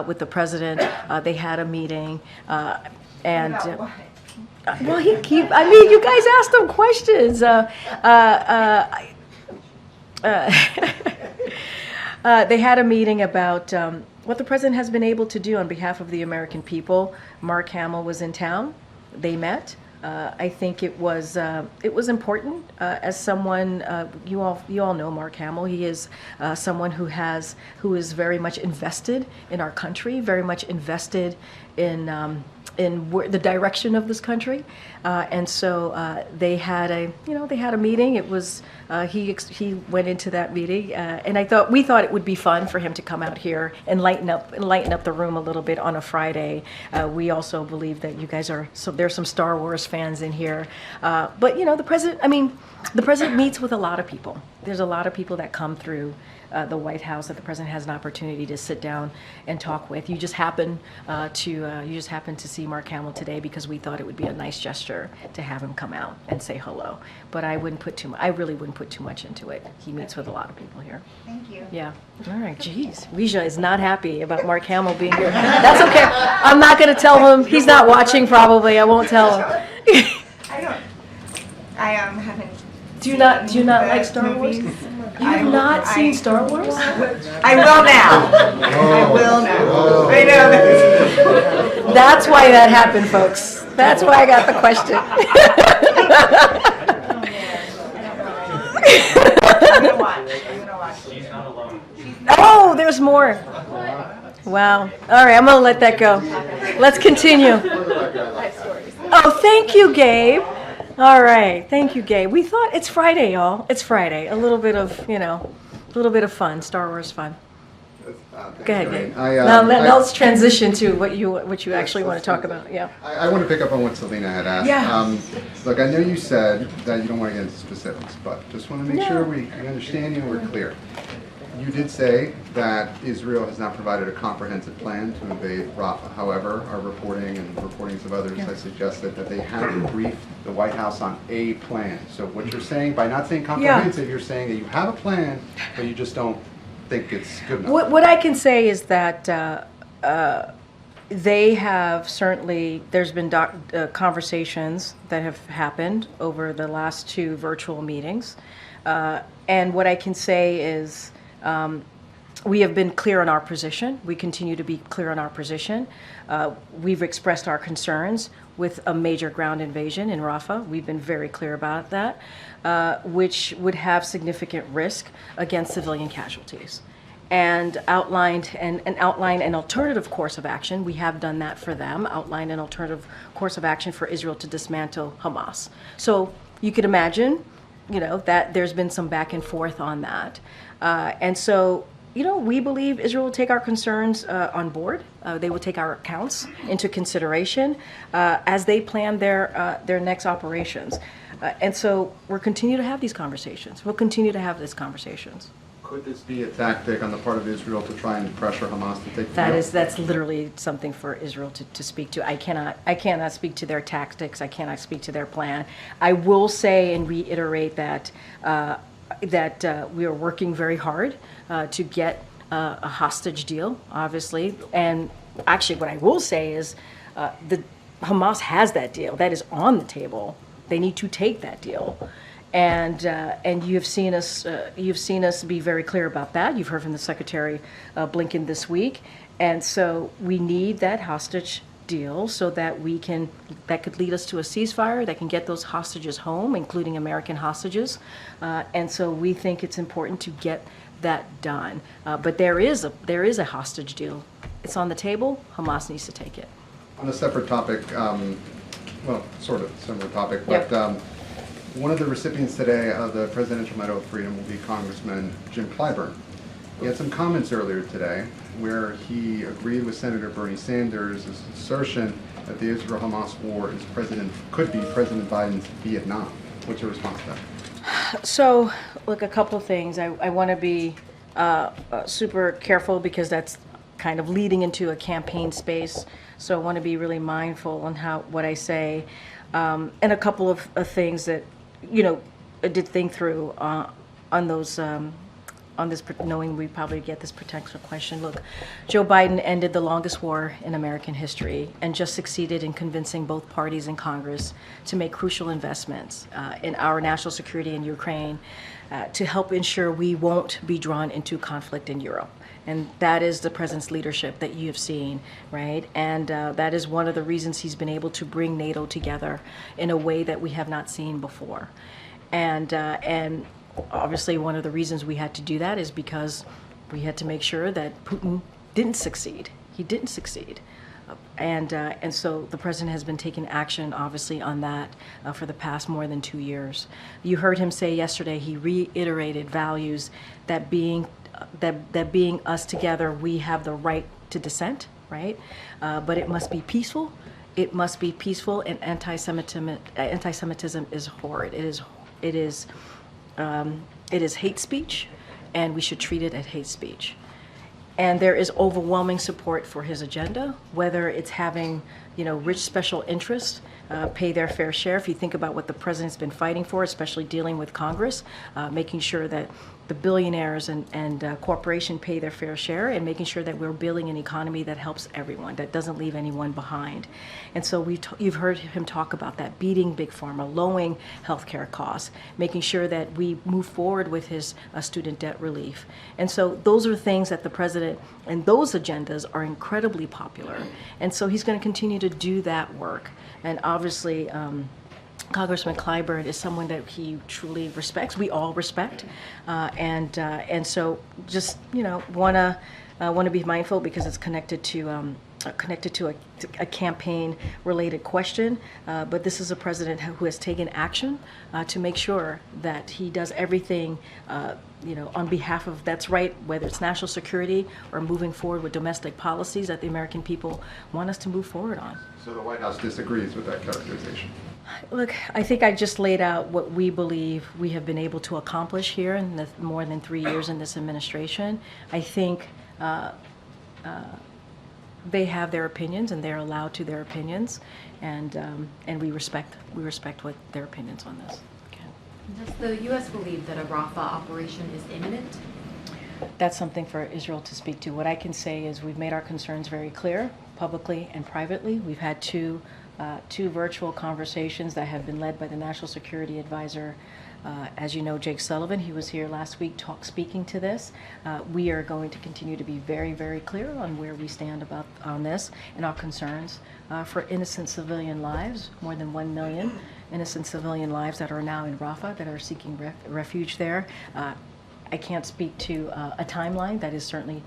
with the president. They had a meeting, and well, you guys asked him questions. They had a meeting about what the president has been able to do on behalf of the American people. Mark Hamill was in town. They met. I think it was important as someone you all know Mark Hamill. He is someone who is very much invested in our country, very much invested in the direction of this country, and so they had a meeting. It was he went into that meeting, and we thought it would be fun for him to come out here and lighten up the room a little bit on a Friday. We also believe that you guys there's some Star Wars fans in here, but the president meets with a lot of people. There's a lot of people that come through the White House that the president has an opportunity to sit down and talk with. You just happen to see Mark Hamill today because we thought it would be a nice gesture to have him come out and say hello. But I really wouldn't put too much into it. He meets with a lot of people here. Thank you. Yeah. All right. Jeez, Rija is not happy about Mark Hamill being here. That's okay. I'm not going to tell him. He's not watching. Probably. I won't tell him. I haven't. Do you not like Star Wars? You have not seen Star Wars? I will now. I will now. I know. That's why that happened, folks. That's why I got the question. I'm gonna watch. She's not alone. Oh, there's more. Wow. All right, I'm going to let that go. Let's continue. Oh, thank you, Gabe. All right. Thank you, Gabe. We thought it's Friday, y'all. It's Friday. A little bit of fun, Star Wars fun. Go ahead, Gabe. Now let's transition to what you actually want to talk about. Yeah. I want to pick up on what Selena had asked. Yeah. Look, I know you said that you don't want to get into specifics, but just want to make sure we understand you and we're clear. You did say that Israel has not provided a comprehensive plan to invade Rafah. However, our reporting and reportings of others have suggested that they have briefed the White House on a plan. So what you're saying, by not saying comprehensive, you're saying that you have a plan, but you just don't think it's good enough. What I can say is that they have certainly, there's been conversations that have happened over the last 2 virtual meetings. And what I can say is, we have been clear on our position. We continue to be clear on our position. We've expressed our concerns with a major ground invasion in Rafah. We've been very clear about that, which would have significant risk against civilian casualties. And outline an alternative course of action. We have done that for them, outline an alternative course of action for Israel to dismantle Hamas. So you could imagine, that there's been some back and forth on that. And so, we believe Israel will take our concerns on board. They will take our accounts into consideration as they plan their next operations. And so we'll continue to have these conversations. We'll continue to have these conversations. Could this be a tactic on the part of Israel to try and pressure Hamas to take the field? That's literally something for Israel to speak to. I cannot speak to their tactics. I cannot speak to their plan. I will say and reiterate that we are working very hard to get a hostage deal, obviously. And actually, what I will say is, the Hamas has that deal. That is on the table. They need to take that deal. And you've seen us be very clear about that. You've heard from the Secretary Blinken this week, and so we need that hostage deal so that that could lead us to a ceasefire that can get those hostages home, including American hostages. And so we think it's important to get that done. But there is a hostage deal. It's on the table. Hamas needs to take it. On a separate topic, well, sort of similar topic, but. Yep. One of the recipients today of the Presidential Medal of Freedom will be Congressman Jim Clyburn. He had some comments earlier today where he agreed with Senator Bernie Sanders' assertion that the Israel-Hamas war could be President Biden's Vietnam. What's your response to that? So, look, a couple of things. I want to be super careful because that's kind of leading into a campaign space. So I want to be really mindful on what I say. And a couple of things that, I did think through on this, knowing we probably get this potential question. Look, Joe Biden ended the longest war in American history and just succeeded in convincing both parties in Congress to make crucial investments in our national security in Ukraine to help ensure we won't be drawn into conflict in Europe. And that is the president's leadership that you have seen, right? And that is one of the reasons he's been able to bring NATO together in a way that we have not seen before. And obviously one of the reasons we had to do that is because we had to make sure that Putin didn't succeed. He didn't succeed. And so the president has been taking action, obviously, on that for the past more than 2 years. You heard him say yesterday, he reiterated values that being us together, we have the right to dissent, right? But it must be peaceful. It must be peaceful, and anti-Semitism is horrid. It is hate speech, and we should treat it as hate speech. And there is overwhelming support for his agenda, whether it's having, rich special interests pay their fair share. If you think about what the president's been fighting for, especially dealing with Congress, making sure that the billionaires and corporation pay their fair share, and making sure that we're building an economy that helps everyone, that doesn't leave anyone behind. And so you've heard him talk about that, beating big pharma, lowering healthcare costs, making sure that we move forward with his student debt relief. And so those are things that the president, and those agendas are incredibly popular. And so he's going to continue to do that work. And obviously, Congressman Clyburn is someone that he truly respects. We all respect, and so just want to be mindful, because it's connected to a campaign-related question. But this is a president who has taken action to make sure that he does everything on behalf of, that's right, whether it's national security or moving forward with domestic policies that the American people want us to move forward on. So the White House disagrees with that characterization? Look, I think I just laid out what we believe we have been able to accomplish here in the more than 3 years in this administration. I think they have their opinions, and they're allowed to their opinions, and we respect what their opinions on this. Does the U.S. believe that a Rafah operation is imminent? That's something for Israel to speak to. What I can say is we've made our concerns very clear, publicly and privately. We've had two virtual conversations that have been led by the National Security Advisor. As you know, Jake Sullivan, he was here last week speaking to this. We are going to continue to be very, very clear on where we stand on this and our concerns for innocent civilian lives, more than 1 million innocent civilian lives that are now in Rafah, that are seeking refuge there. I can't speak to a timeline. That is certainly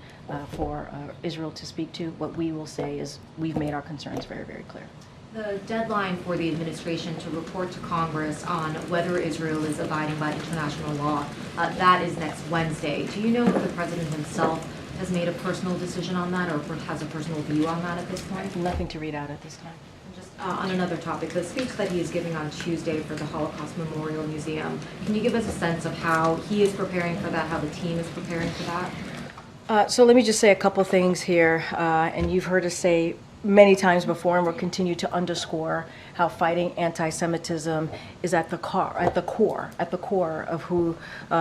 for Israel to speak to. What we will say is we've made our concerns very, very clear. The deadline for the administration to report to Congress on whether Israel is abiding by international law, that is next Wednesday. Do you know if the president himself has made a personal decision on that, or has a personal view on that at this point? Nothing to read out at this time. Just on another topic, the speech that he is giving on Tuesday for the Holocaust Memorial Museum, can you give us a sense of how he is preparing for that, how the team is preparing for that? So let me just say a couple things here, and you've heard us say many times before, and we'll continue to underscore how fighting anti-Semitism is at the core of who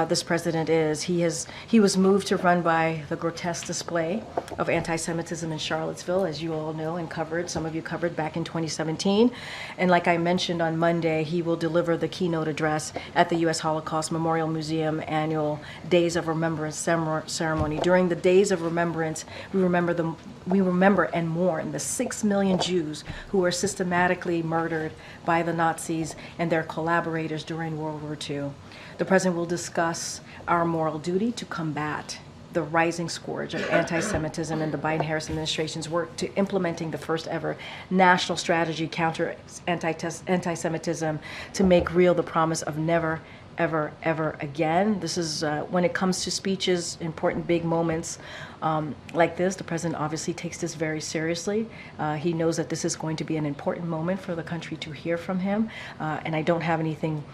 this president is. He was moved to run by the grotesque display of anti-Semitism in Charlottesville, as you all know and covered. Some of you covered back in 2017. And like I mentioned on Monday, he will deliver the keynote address at the U.S. Holocaust Memorial Museum annual Days of Remembrance ceremony. During the Days of Remembrance, we remember and mourn the 6 million Jews who were systematically murdered by the Nazis and their collaborators during World War II. The president will discuss our moral duty to combat the rising scourge of anti-Semitism and the Biden-Harris administration's work to implementing the first ever national strategy counter anti-Semitism to make real the promise of never, ever, ever again. This is when it comes to speeches, important big moments like this, the president obviously takes this very seriously. He knows that this is going to be an important moment for the country to hear from him, and I don't have anything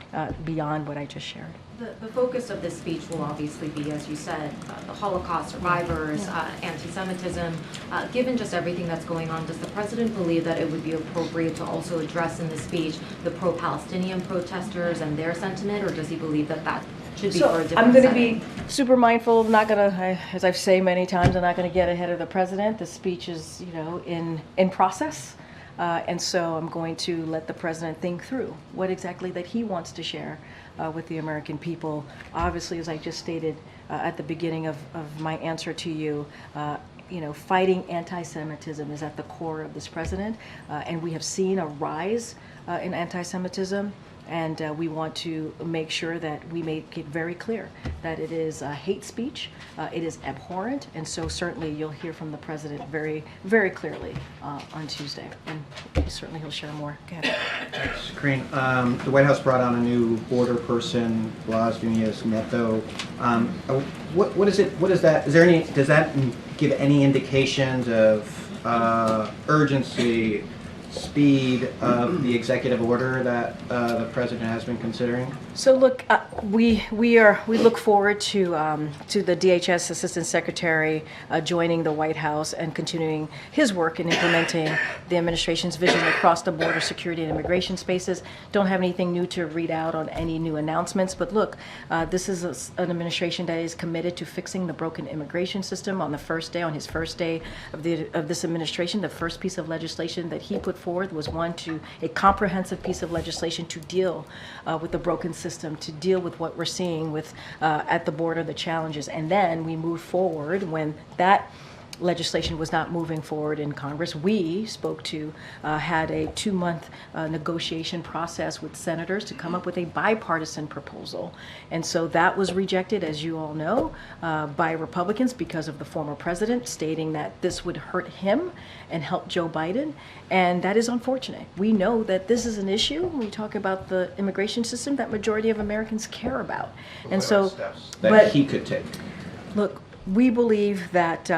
beyond what I just shared. The focus of this speech will obviously be, as you said, the Holocaust survivors, anti-Semitism. Given just everything that's going on, does the president believe that it would be appropriate to also address in the speech the pro-Palestinian protesters and their sentiment, or does he believe that that should be for a different I'm going to setting? be super mindful of not going to, as I've said many times, I'm not going to get ahead of the president. The speech is, in process. And so I'm going to let the president think through what exactly that he wants to share with the American people. Obviously, as I just stated at the beginning of my answer to you, fighting anti-Semitism is at the core of this president, and we have seen a rise in anti-Semitism. And we want to make sure that we make it very clear that it is hate speech, it is abhorrent, and so certainly you'll hear from the president very, very clearly on Tuesday, and certainly he'll share more. Go ahead. Thanks, Karine. The White House brought on a new border person, Blas Nunez Neto. What is it? What is that? Is there any? Does that give any indications of urgency? Speed of the executive order that the president has been considering? So look, we look forward to the DHS Assistant Secretary joining the White House and continuing his work in implementing the administration's vision across the border security and immigration spaces. Don't have anything new to read out on any new announcements, but look, this is an administration that is committed to fixing the broken immigration system. On his first day of this administration, the first piece of legislation that he put forward was a comprehensive piece of legislation to deal with the broken system, to deal with what we're seeing with at the border, the challenges. And then we moved forward when that legislation was not moving forward in Congress. We had a 2-month negotiation process with senators to come up with a bipartisan proposal. And so that was rejected, as you all know, by Republicans because of the former president stating that this would hurt him and help Joe Biden. And that is unfortunate. We know that this is an issue when we talk about the immigration system that majority of Americans care about. And so, that he could take. Look, we believe that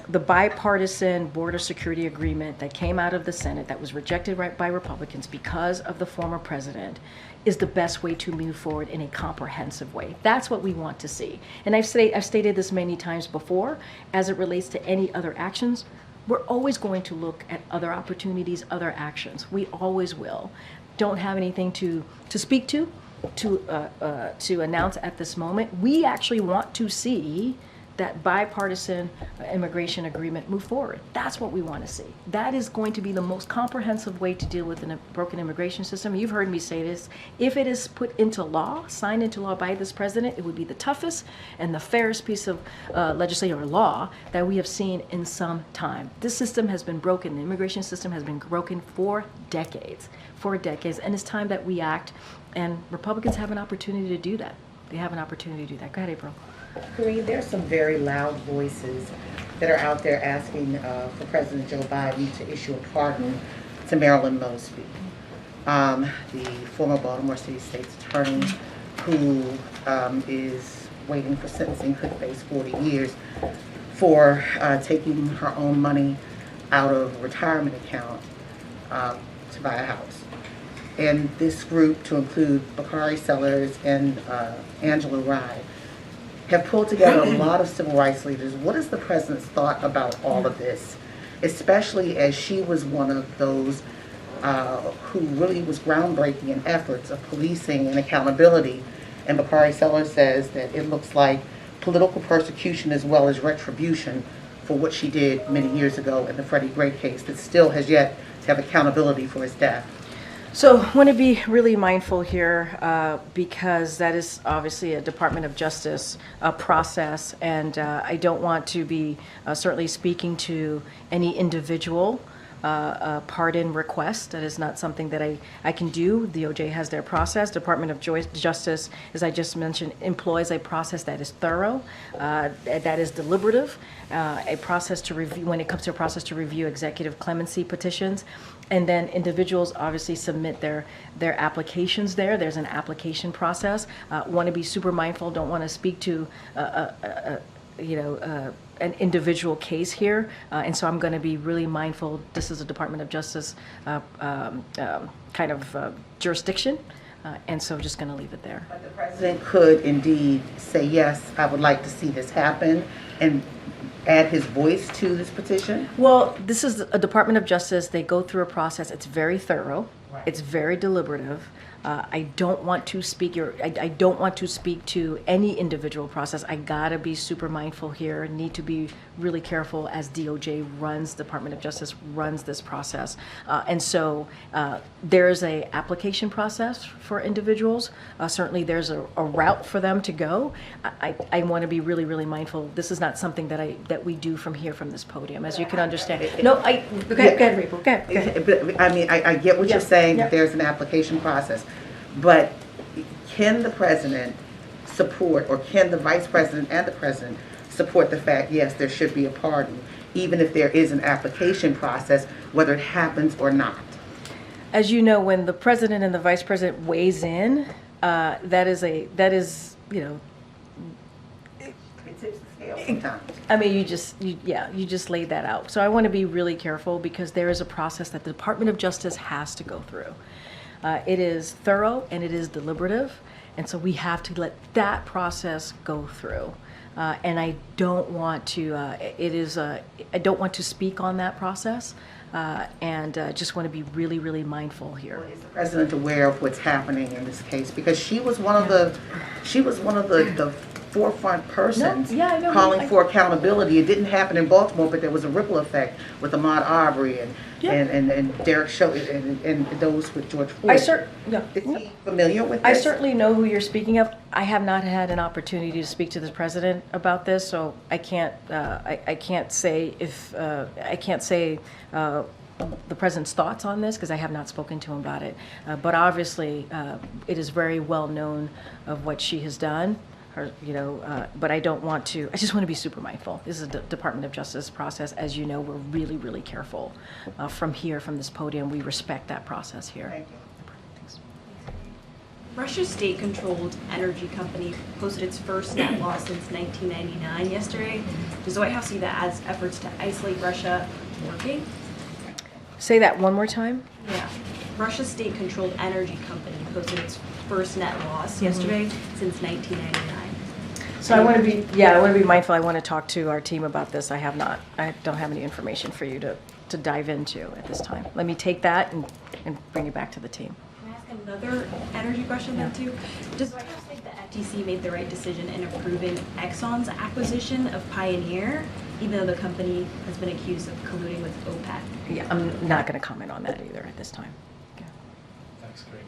the bipartisan border security agreement that came out of the Senate that was rejected by Republicans because of the former president is the best way to move forward in a comprehensive way. That's what we want to see. And I've stated this many times before, as it relates to any other actions, we're always going to look at other opportunities, other actions. We always will. Don't have anything to speak to announce at this moment. We actually want to see that bipartisan immigration agreement move forward. That's what we want to see. That is going to be the most comprehensive way to deal with a broken immigration system. You've heard me say this. If it is put into law, signed into law by this president, it would be the toughest and the fairest piece of legislation or law that we have seen in some time. This system has been broken. The immigration system has been broken for decades, and it's time that we act, and Republicans have an opportunity to do that. They have an opportunity to do that. Go ahead, April. Karine, there's some very loud voices that are out there asking for President Joe Biden to issue a pardon to Marilyn Mosby, the former Baltimore City State's attorney who is waiting for sentencing, could face 40 years for taking her own money out of a retirement account to buy a house. And this group, to include Bakari Sellers and Angela Rye, have pulled together a lot of civil rights leaders. What is the president's thought about all of this, especially as she was one of those who really was groundbreaking in efforts of policing and accountability? And Bakari Sellers says that it looks like political persecution as well as retribution for what she did many years ago in the Freddie Gray case that still has yet to have accountability for his death. So I want to be really mindful here because that is obviously a Department of Justice process, and I don't want to be certainly speaking to any individual pardon request. That is not something that I can do. DOJ has their process. Department of Justice, as I just mentioned, employs a process that is thorough, that is deliberative, a process to review, when it comes to a process to review executive clemency petitions. And then individuals obviously submit their applications there. There's an application process. Want to be super mindful. Don't want to speak to an individual case here, and so I'm going to be really mindful. This is a Department of Justice kind of jurisdiction, and so just going to leave it there. But the president could indeed say, yes, I would like to see this happen, and add his voice to this petition? Well, this is a Department of Justice. They go through a process. It's very thorough. It's very deliberative. I don't want to speak I don't want to speak to any individual process. I gotta be super mindful here. Need to be really careful as DOJ runs, Department of Justice runs this process, and so there is a application process for individuals. Certainly, there's a route for them to go. I want to be really, really mindful. This is not something that we do from here, from this podium, as you can understand. No, go ahead, Rachel. Go ahead. But, I mean, I get what you're saying, that there's an application process, but can the president support, or can the vice president and the president support the fact, yes, there should be a pardon, even if there is an application process, whether it happens or not? As you know, when the president and the vice president weighs in, that is, you know, I mean, you just laid that out. So I want to be really careful, because there is a process that the Department of Justice has to go through. It is thorough and it is deliberative, and so we have to let that process go through. And I don't want to. I don't want to speak on that process, and just want to be really, really mindful here. Is the president aware of what's happening in this case? Because she was one of the forefront persons calling for accountability. It didn't happen in Baltimore, but there was a ripple effect with Ahmaud Arbery and Derek Chauvin and those with George Floyd. Is he familiar with this? I certainly know who you're speaking of. I have not had an opportunity to speak to the president about this, so I can't. I can't say if I can't say the president's thoughts on this, because I have not spoken to him about it. But obviously, it is very well known of what she has done. But I don't want to. I just want to be super mindful. This is a Department of Justice process. As you know, we're really, really careful. From here, from this podium, we respect that process here. Thank you. Thanks. Russia's state-controlled energy company posted its first net loss since 1999 yesterday. Does the White House see that as efforts to isolate Russia working? Say that one more time. Yeah. Russia's state-controlled energy company posted its first net loss yesterday since 1999. So I want to be mindful. I want to talk to our team about this. I don't have any information for you to dive into at this time. Let me take that and bring it back to the team. Can I ask another energy question then too? Does the White House think the FTC made the right decision in approving Exxon's acquisition of Pioneer, even though the company has been accused of colluding with OPEC? Yeah, I'm not going to comment on that either at this time. Thanks, Karine.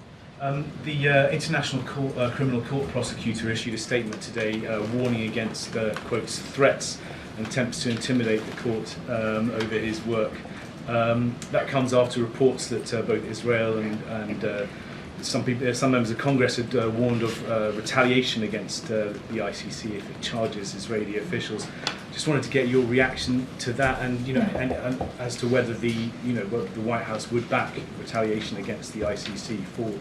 The International Criminal Court prosecutor issued a statement today warning against, quotes, threats and attempts to intimidate the court over his work. That comes after reports that both Israel and some members of Congress had warned of retaliation against the ICC if it charges Israeli officials. Just wanted to get your reaction to that, and and as to whether the White House would back retaliation against the ICC for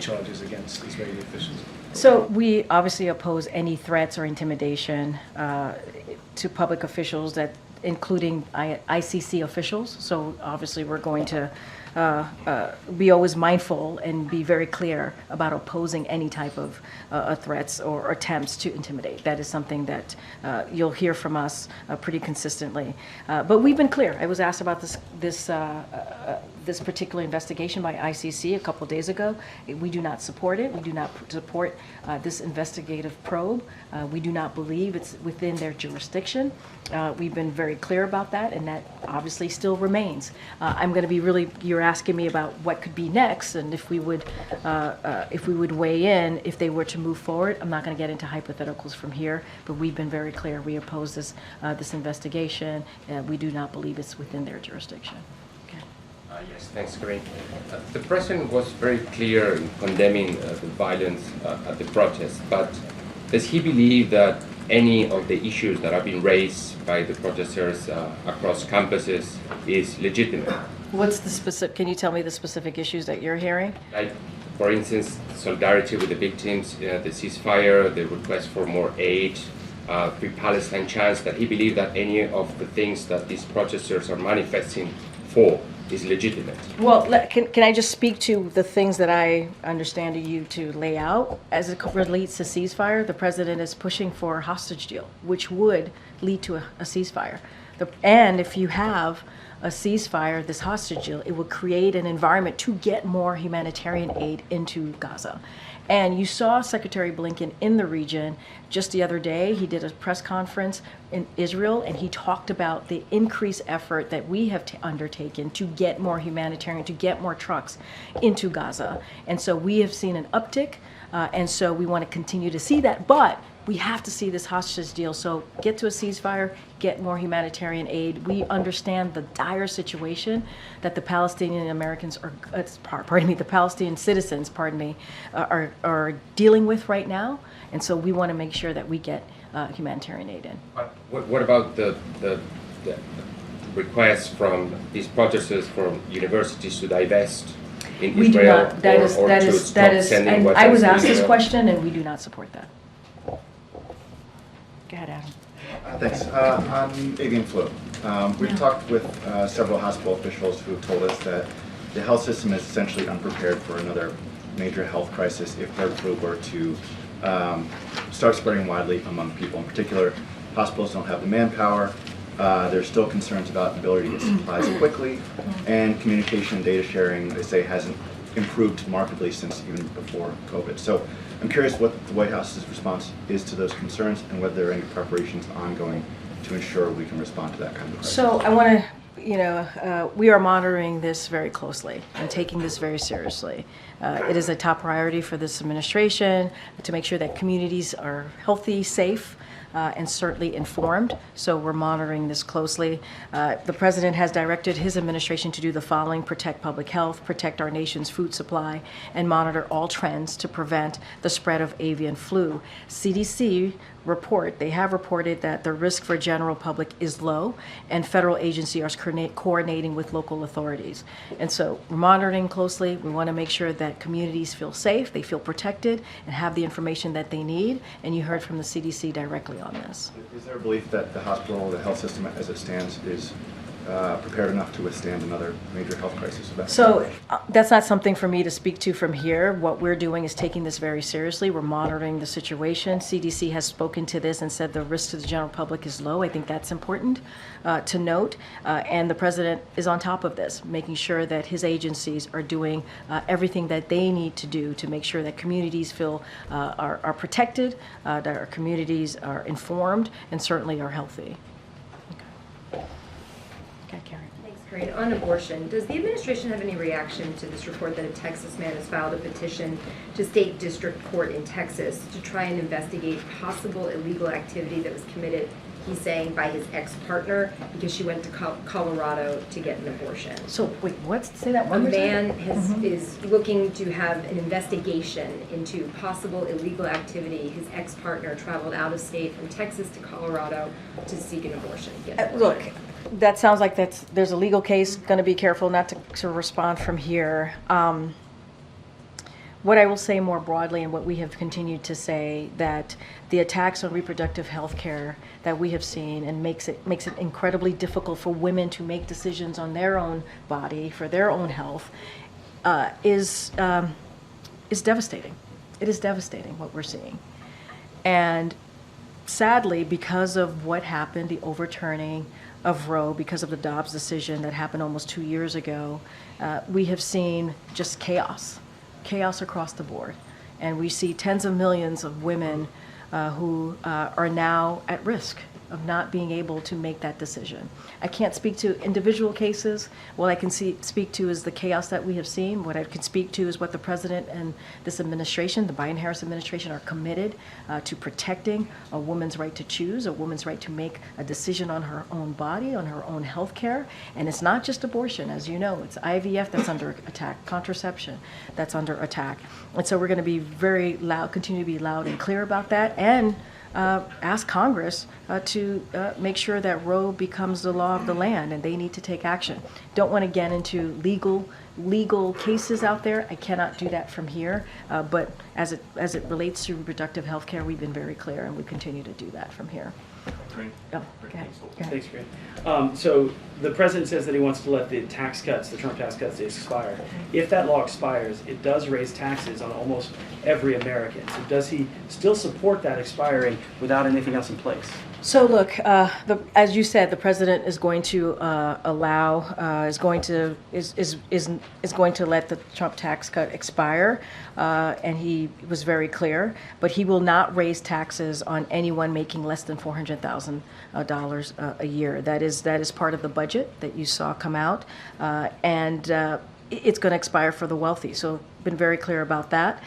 charges against Israeli officials. So we obviously oppose any threats or intimidation to public officials, that including ICC officials. So obviously we're going to be always mindful and be very clear about opposing any type of threats or attempts to intimidate. That is something that you'll hear from us pretty consistently. But we've been clear. I was asked about this particular investigation by ICC a couple of days ago. We do not support it. We do not support this investigative probe. We do not believe it's within their jurisdiction. We've been very clear about that, and that obviously still remains. I'm going to be really, you're asking me about what could be next, and if we would weigh in if they were to move forward. I'm not going to get into hypotheticals from here, but we've been very clear. We oppose this investigation. We do not believe it's within their jurisdiction. Yes, thanks, Karine. The president was very clear in condemning the violence at the protest, but does he believe that any of the issues that have been raised by the protesters across campuses is legitimate? What's the specific? Can you tell me the specific issues that you're hearing? Like, for instance, solidarity with the victims, the ceasefire, the request for more aid, Free Palestine chants, that he believed that any of the things that these protesters are manifesting for is legitimate. Well, can I just speak to the things that I understand you to lay out? As it relates to ceasefire, the president is pushing for a hostage deal, which would lead to a ceasefire. And if you have a ceasefire, this hostage deal, it would create an environment to get more humanitarian aid into Gaza. And you saw Secretary Blinken in the region just the other day. He did a press conference in Israel, and he talked about the increased effort that we have undertaken to get more humanitarian, to get more trucks into Gaza. And so we have seen an uptick, and so we want to continue to see that. But we have to see this hostage deal. So get to a ceasefire, get more humanitarian aid. We understand the dire situation that the Palestinian Americans are, the Palestinian citizens, are dealing with right now. And so we want to make sure that we get humanitarian aid in. What about the requests from these protesters from universities to divest in We do Israel not. That is. And I was asked this question, and we do not support that. Go ahead, Adam. Thanks. On avian flu, we've talked with several hospital officials who have told us that the health system is essentially unprepared for another major health crisis if bird flu were to start spreading widely among people. In particular, hospitals don't have the manpower. There's still concerns about the ability to get supplies quickly, and communication and data sharing, they say, hasn't improved markedly since even before COVID. So I'm curious what the White House's response is to those concerns and whether there are any preparations ongoing to ensure we can respond to that kind of crisis. So I want to, we are monitoring this very closely and taking this very seriously. It is a top priority for this administration to make sure that communities are healthy, safe, and certainly informed. So we're monitoring this closely. The president has directed his administration to do the following: protect public health, protect our nation's food supply, and monitor all trends to prevent the spread of avian flu. CDC they have reported that the risk for general public is low, and federal agencies are coordinating with local authorities. And so we're monitoring closely. We want to make sure that communities feel safe, they feel protected, and have the information that they need. And you heard from the CDC directly on this. Is there a belief that the hospital, the health system as it stands, is prepared enough to withstand another major health crisis? So that's not something for me to speak to from here. What we're doing is taking this very seriously. We're monitoring the situation. CDC has spoken to this and said the risk to the general public is low. I think that's important to note. And the president is on top of this, making sure that his agencies are doing everything that they need to do to make sure that communities feel are protected, that our communities are informed, and certainly are healthy. Okay, Karen. Thanks, Karine. On abortion, does the administration have any reaction to this report that a Texas man has filed a petition to state district court in Texas to try and investigate possible illegal activity that was committed, he's saying, by his ex-partner because she went to Colorado to get an abortion? So wait, what? Say that one more time. A man is looking to have an investigation into possible illegal activity. His ex-partner traveled out of state from Texas to Colorado to seek an abortion. Look, that sounds like there's a legal case. Going to be careful not to respond from here. What I will say more broadly, and what we have continued to say, that the attacks on reproductive health care that we have seen and makes it incredibly difficult for women to make decisions on their own body, for their own health, is devastating. It is devastating what we're seeing. And sadly, because of what happened, the overturning of Roe, because of the Dobbs decision that happened almost 2 years ago, we have seen just chaos across the board. And we see tens of millions of women who are now at risk of not being able to make that decision. I can't speak to individual cases. What I can speak to is the chaos that we have seen. What I can speak to is what the president and this administration, the Biden-Harris administration, are committed to protecting a woman's right to choose, a woman's right to make a decision on her own body, on her own health care. And it's not just abortion, as you know. It's IVF that's under attack, contraception that's under attack. And so we're going to be very loud, continue to be loud and clear about that, and ask Congress to make sure that Roe becomes the law of the land, and they need to take action. Don't want to get into legal cases out there. I cannot do that from here. But as it relates to reproductive health care, we've been very clear, and we continue to do that from here. Karine? Oh, go ahead. Thanks, Karine. So the president says that he wants to let the tax cuts, the Trump tax cuts, expire. If that law expires, it does raise taxes on almost every American. So does he still support that expiring without anything else in place? So look, as you said, the president is going to is going to let the Trump tax cut expire, and he was very clear. But he will not raise taxes on anyone making less than $400,000 a year. That is part of the budget that you saw come out, and it's going to expire for the wealthy. So, been very clear about that.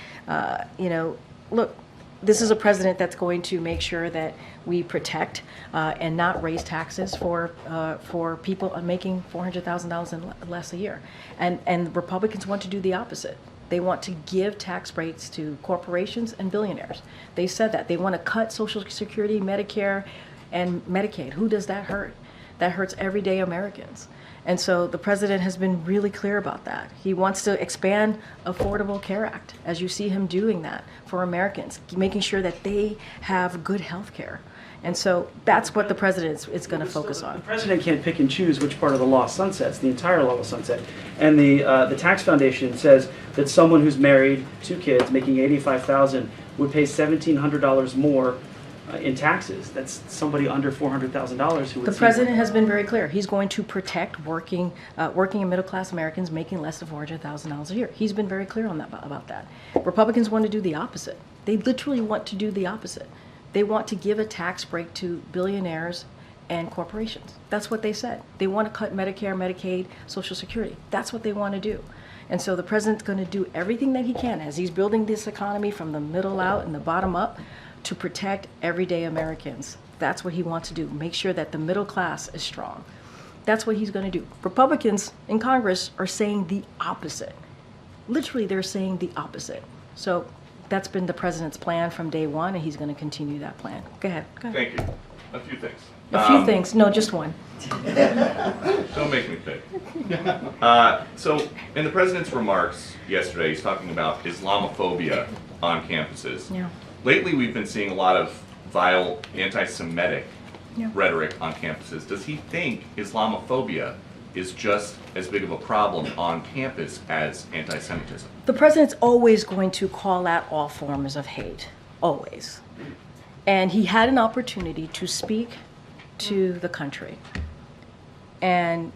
Look. This is a president that's going to make sure that we protect and not raise taxes for people making $400,000 and less a year. And Republicans want to do the opposite. They want to give tax breaks to corporations and billionaires. They said that. They want to cut Social Security, Medicare, and Medicaid. Who does that hurt? That hurts everyday Americans. And so the president has been really clear about that. He wants to expand Affordable Care Act, as you see him doing that for Americans, making sure that they have good health care. And so that's what the president is going to focus on. The president can't pick and choose which part of the law sunsets. The entire law will sunset. And the tax foundation says that someone who's married, 2 kids, making $85,000 would pay $1,700 more in taxes. That's somebody under $400,000 who would. The president has been very clear. He's going to protect working and middle-class Americans making less than $400,000 a year. He's been very clear on that about that. Republicans want to do the opposite. They literally want to do the opposite. They want to give a tax break to billionaires and corporations. That's what they said. They want to cut Medicare, Medicaid, Social Security. That's what they want to do. And so the president's going to do everything that he can as he's building this economy from the middle out and the bottom up to protect everyday Americans. That's what he wants to do. Make sure that the middle class is strong. That's what he's going to do. Republicans in Congress are saying the opposite. Literally, they're saying the opposite. So that's been the president's plan from day one, and he's going to continue that plan. Go ahead. Thank you. A few things. A few things. No, just one. Don't make me pick. So in the president's remarks yesterday, he's talking about Islamophobia on campuses. Yeah. Lately, we've been seeing a lot of vile anti-Semitic rhetoric on campuses. Does he think Islamophobia is just as big of a problem on campus as anti-Semitism? The president's always going to call out all forms of hate, always. And he had an opportunity to speak to the country. And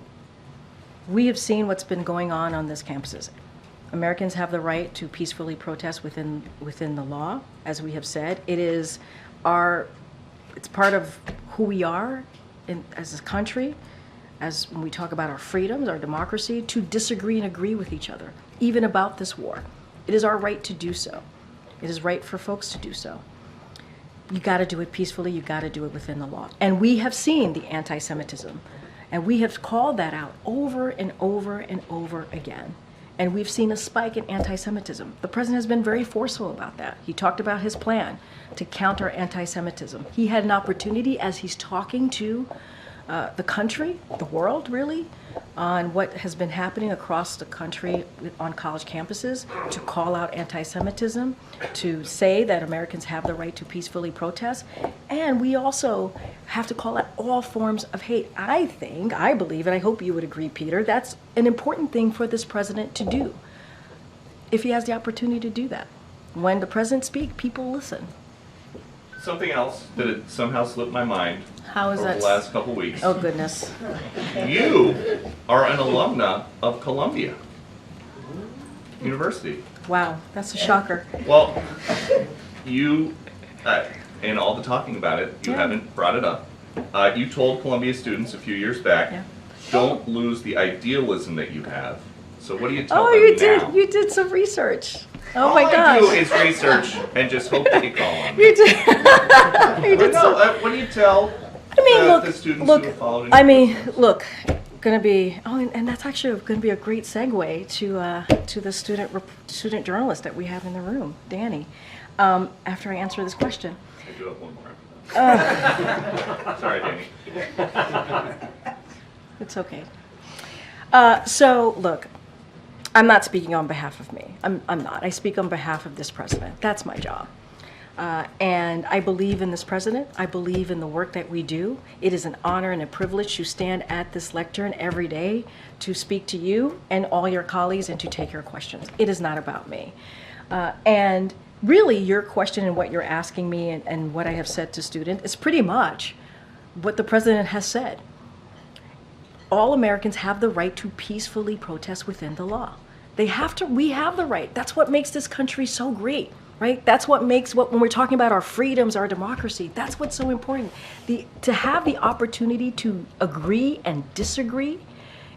we have seen what's been going on these campuses. Americans have the right to peacefully protest within the law, as we have said. It's part of who we are as a country, as when we talk about our freedoms, our democracy, to disagree and agree with each other, even about this war. It is our right to do so. It is right for folks to do so. You got to do it peacefully. You got to do it within the law. And we have seen the anti-Semitism, and we have called that out over and over and over again. And we've seen a spike in anti-Semitism. The president has been very forceful about that. He talked about his plan to counter anti-Semitism. He had an opportunity as he's talking to the country, the world really, on what has been happening across the country on college campuses, to call out anti-Semitism, to say that Americans have the right to peacefully protest. And we also have to call out all forms of hate. I believe, and I hope you would agree, Peter, that's an important thing for this president to do, if he has the opportunity to do that. When the president speaks, people listen. Something else that had somehow slipped my mind over that? the last couple weeks. Oh, goodness. You are an alumna of Columbia University. Wow, that's a shocker. Well, you, in all the talking about it, you haven't brought it up. You told Columbia students a few years back, don't lose the idealism that you have. So what do you tell them now? You did some research. Oh All my gosh. I do is research and just hope that you call on me. You did. You did what do you tell the students who have followed in look, going to be, and that's actually going to be a great segue to the student journalist that we have in the room, Danny, after I answer this question. I do have one more after that. Sorry, Danny. It's okay. So, look, I'm not speaking on behalf of me. I'm not. I speak on behalf of this president. That's my job. And I believe in this president. I believe in the work that we do. It is an honor and a privilege to stand at this lectern every day to speak to you and all your colleagues and to take your questions. It is not about me. And really, your question and what you're asking me and what I have said to students is pretty much what the president has said. All Americans have the right to peacefully protest within the law. We have the right. That's what makes this country so great, right? That's what makes when we're talking about our freedoms, our democracy, that's what's so important. To have the opportunity to agree and disagree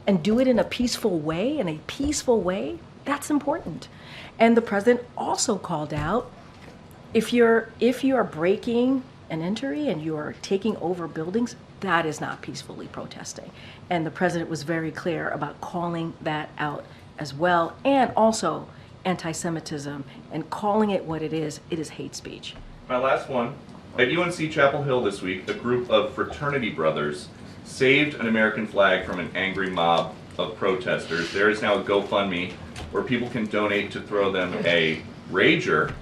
and do it in a peaceful way, that's important. And the president also called out, if you are breaking an entry and you are taking over buildings, that is not peacefully protesting. And the president was very clear about calling that out as well, and also anti-Semitism, and calling it what it is hate speech. My last one. At UNC Chapel Hill this week, a group of fraternity brothers saved an American flag from an angry mob of protesters. There is now a GoFundMe where people can donate to throw them a Rager.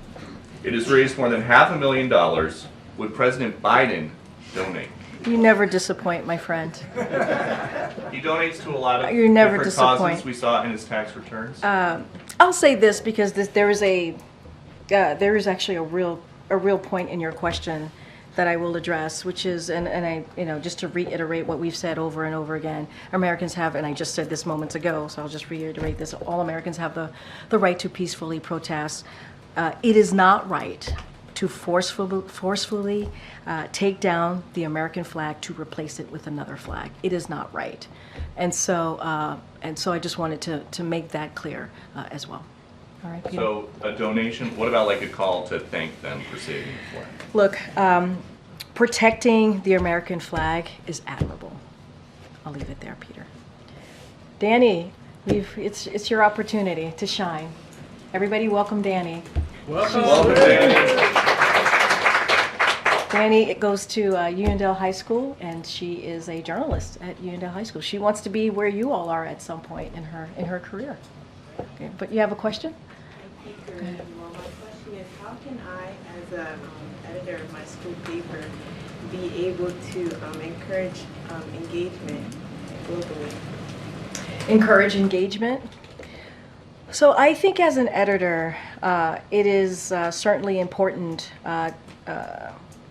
It has raised more than $500,000. Would President Biden donate? You never disappoint, my friend. He donates to a lot of different causes we saw in his tax returns. I'll say this because there is actually a real point in your question that I will address, which is, and I, just to reiterate what we've said over and over again, Americans have, and I just said this moments ago, so I'll just reiterate this, all Americans have the right to peacefully protest. It is not right to forcefully take down the American flag to replace it with another flag. It is not right. And so I just wanted to make that clear as well. All right, Peter? So a donation, what about like a call to thank them for saving the flag? Look, protecting the American flag is admirable. I'll leave it there, Peter. Danny, it's your opportunity to shine. Everybody welcome Danny. Welcome Danny. Danny goes to Uniondale High School, and she is a journalist at Uniondale High School. She wants to be where you all are at some point in her career. Okay, but you have a question? Well, my question is, how can I, as an editor of my school paper, be able to encourage engagement globally? Encourage engagement? So I think as an editor, it is certainly important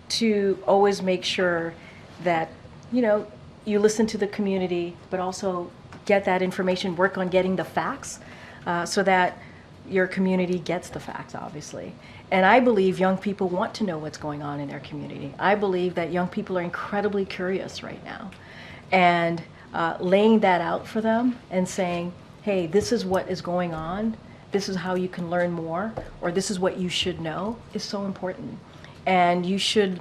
to always make sure that, you listen to the community, but also get that information, work on getting the facts so that your community gets the facts, obviously. And I believe young people want to know what's going on in their community. I believe that young people are incredibly curious right now. And laying that out for them and saying, hey, this is what is going on, this is how you can learn more, or this is what you should know, is so important. And you should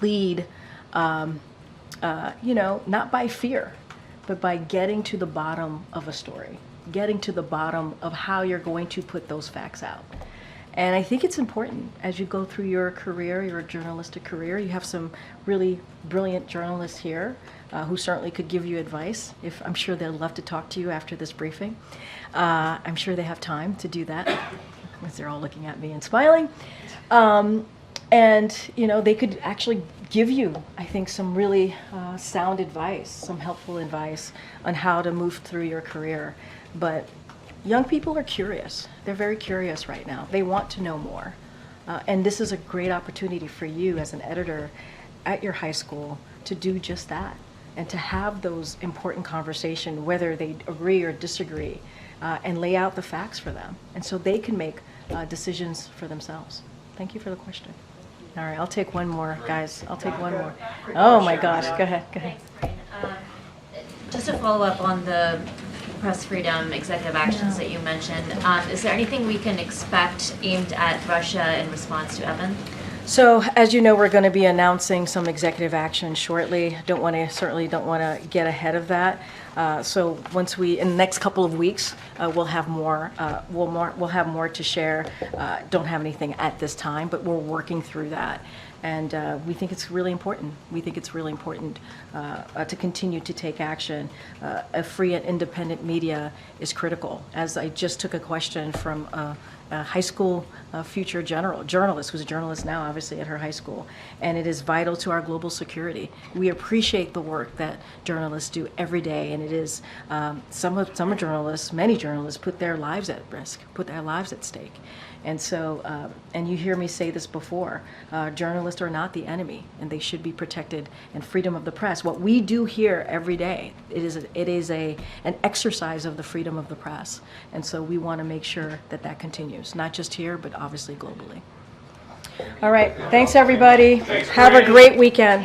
lead, not by fear, but by getting to the bottom of a story, getting to the bottom of how you're going to put those facts out. And I think it's important as you go through your career, your journalistic career. You have some really brilliant journalists here who certainly could give you advice. I'm sure they'd love to talk to you after this briefing. I'm sure they have time to do that, as they're all looking at me and smiling. And they could actually give you, I think, some really sound advice, some helpful advice on how to move through your career. But young people are curious. They're very curious right now. They want to know more. And this is a great opportunity for you as an editor at your high school to do just that and to have those important conversations, whether they agree or disagree, and lay out the facts for them. And so they can make decisions for themselves. Thank you for the question. All right, I'll take one more, guys. I'll take one more. Oh my gosh, go ahead. Thanks, Karine. Just to follow up on the press freedom executive actions that you mentioned, is there anything we can expect aimed at Russia in response to Evan? So, as you know, we're going to be announcing some executive action shortly. Certainly don't want to get ahead of that. So once in the next couple of weeks, we'll have more. We'll have more to share. Don't have anything at this time, but we're working through that, and we think it's really important. We think it's really important to continue to take action. A free and independent media is critical. As I just took a question from high school future journalist, who's a journalist now, obviously, at her high school. And it is vital to our global security. We appreciate the work that journalists do every day, and it is, some journalists, many journalists, put their lives at risk, put their lives at stake. And so, and you hear me say this before, journalists are not the enemy, and they should be protected, and freedom of the press. What we do here every day, it is an exercise of the freedom of the press. And so we want to make sure that that continues, not just here, but obviously globally. All right, thanks everybody. Have a great weekend.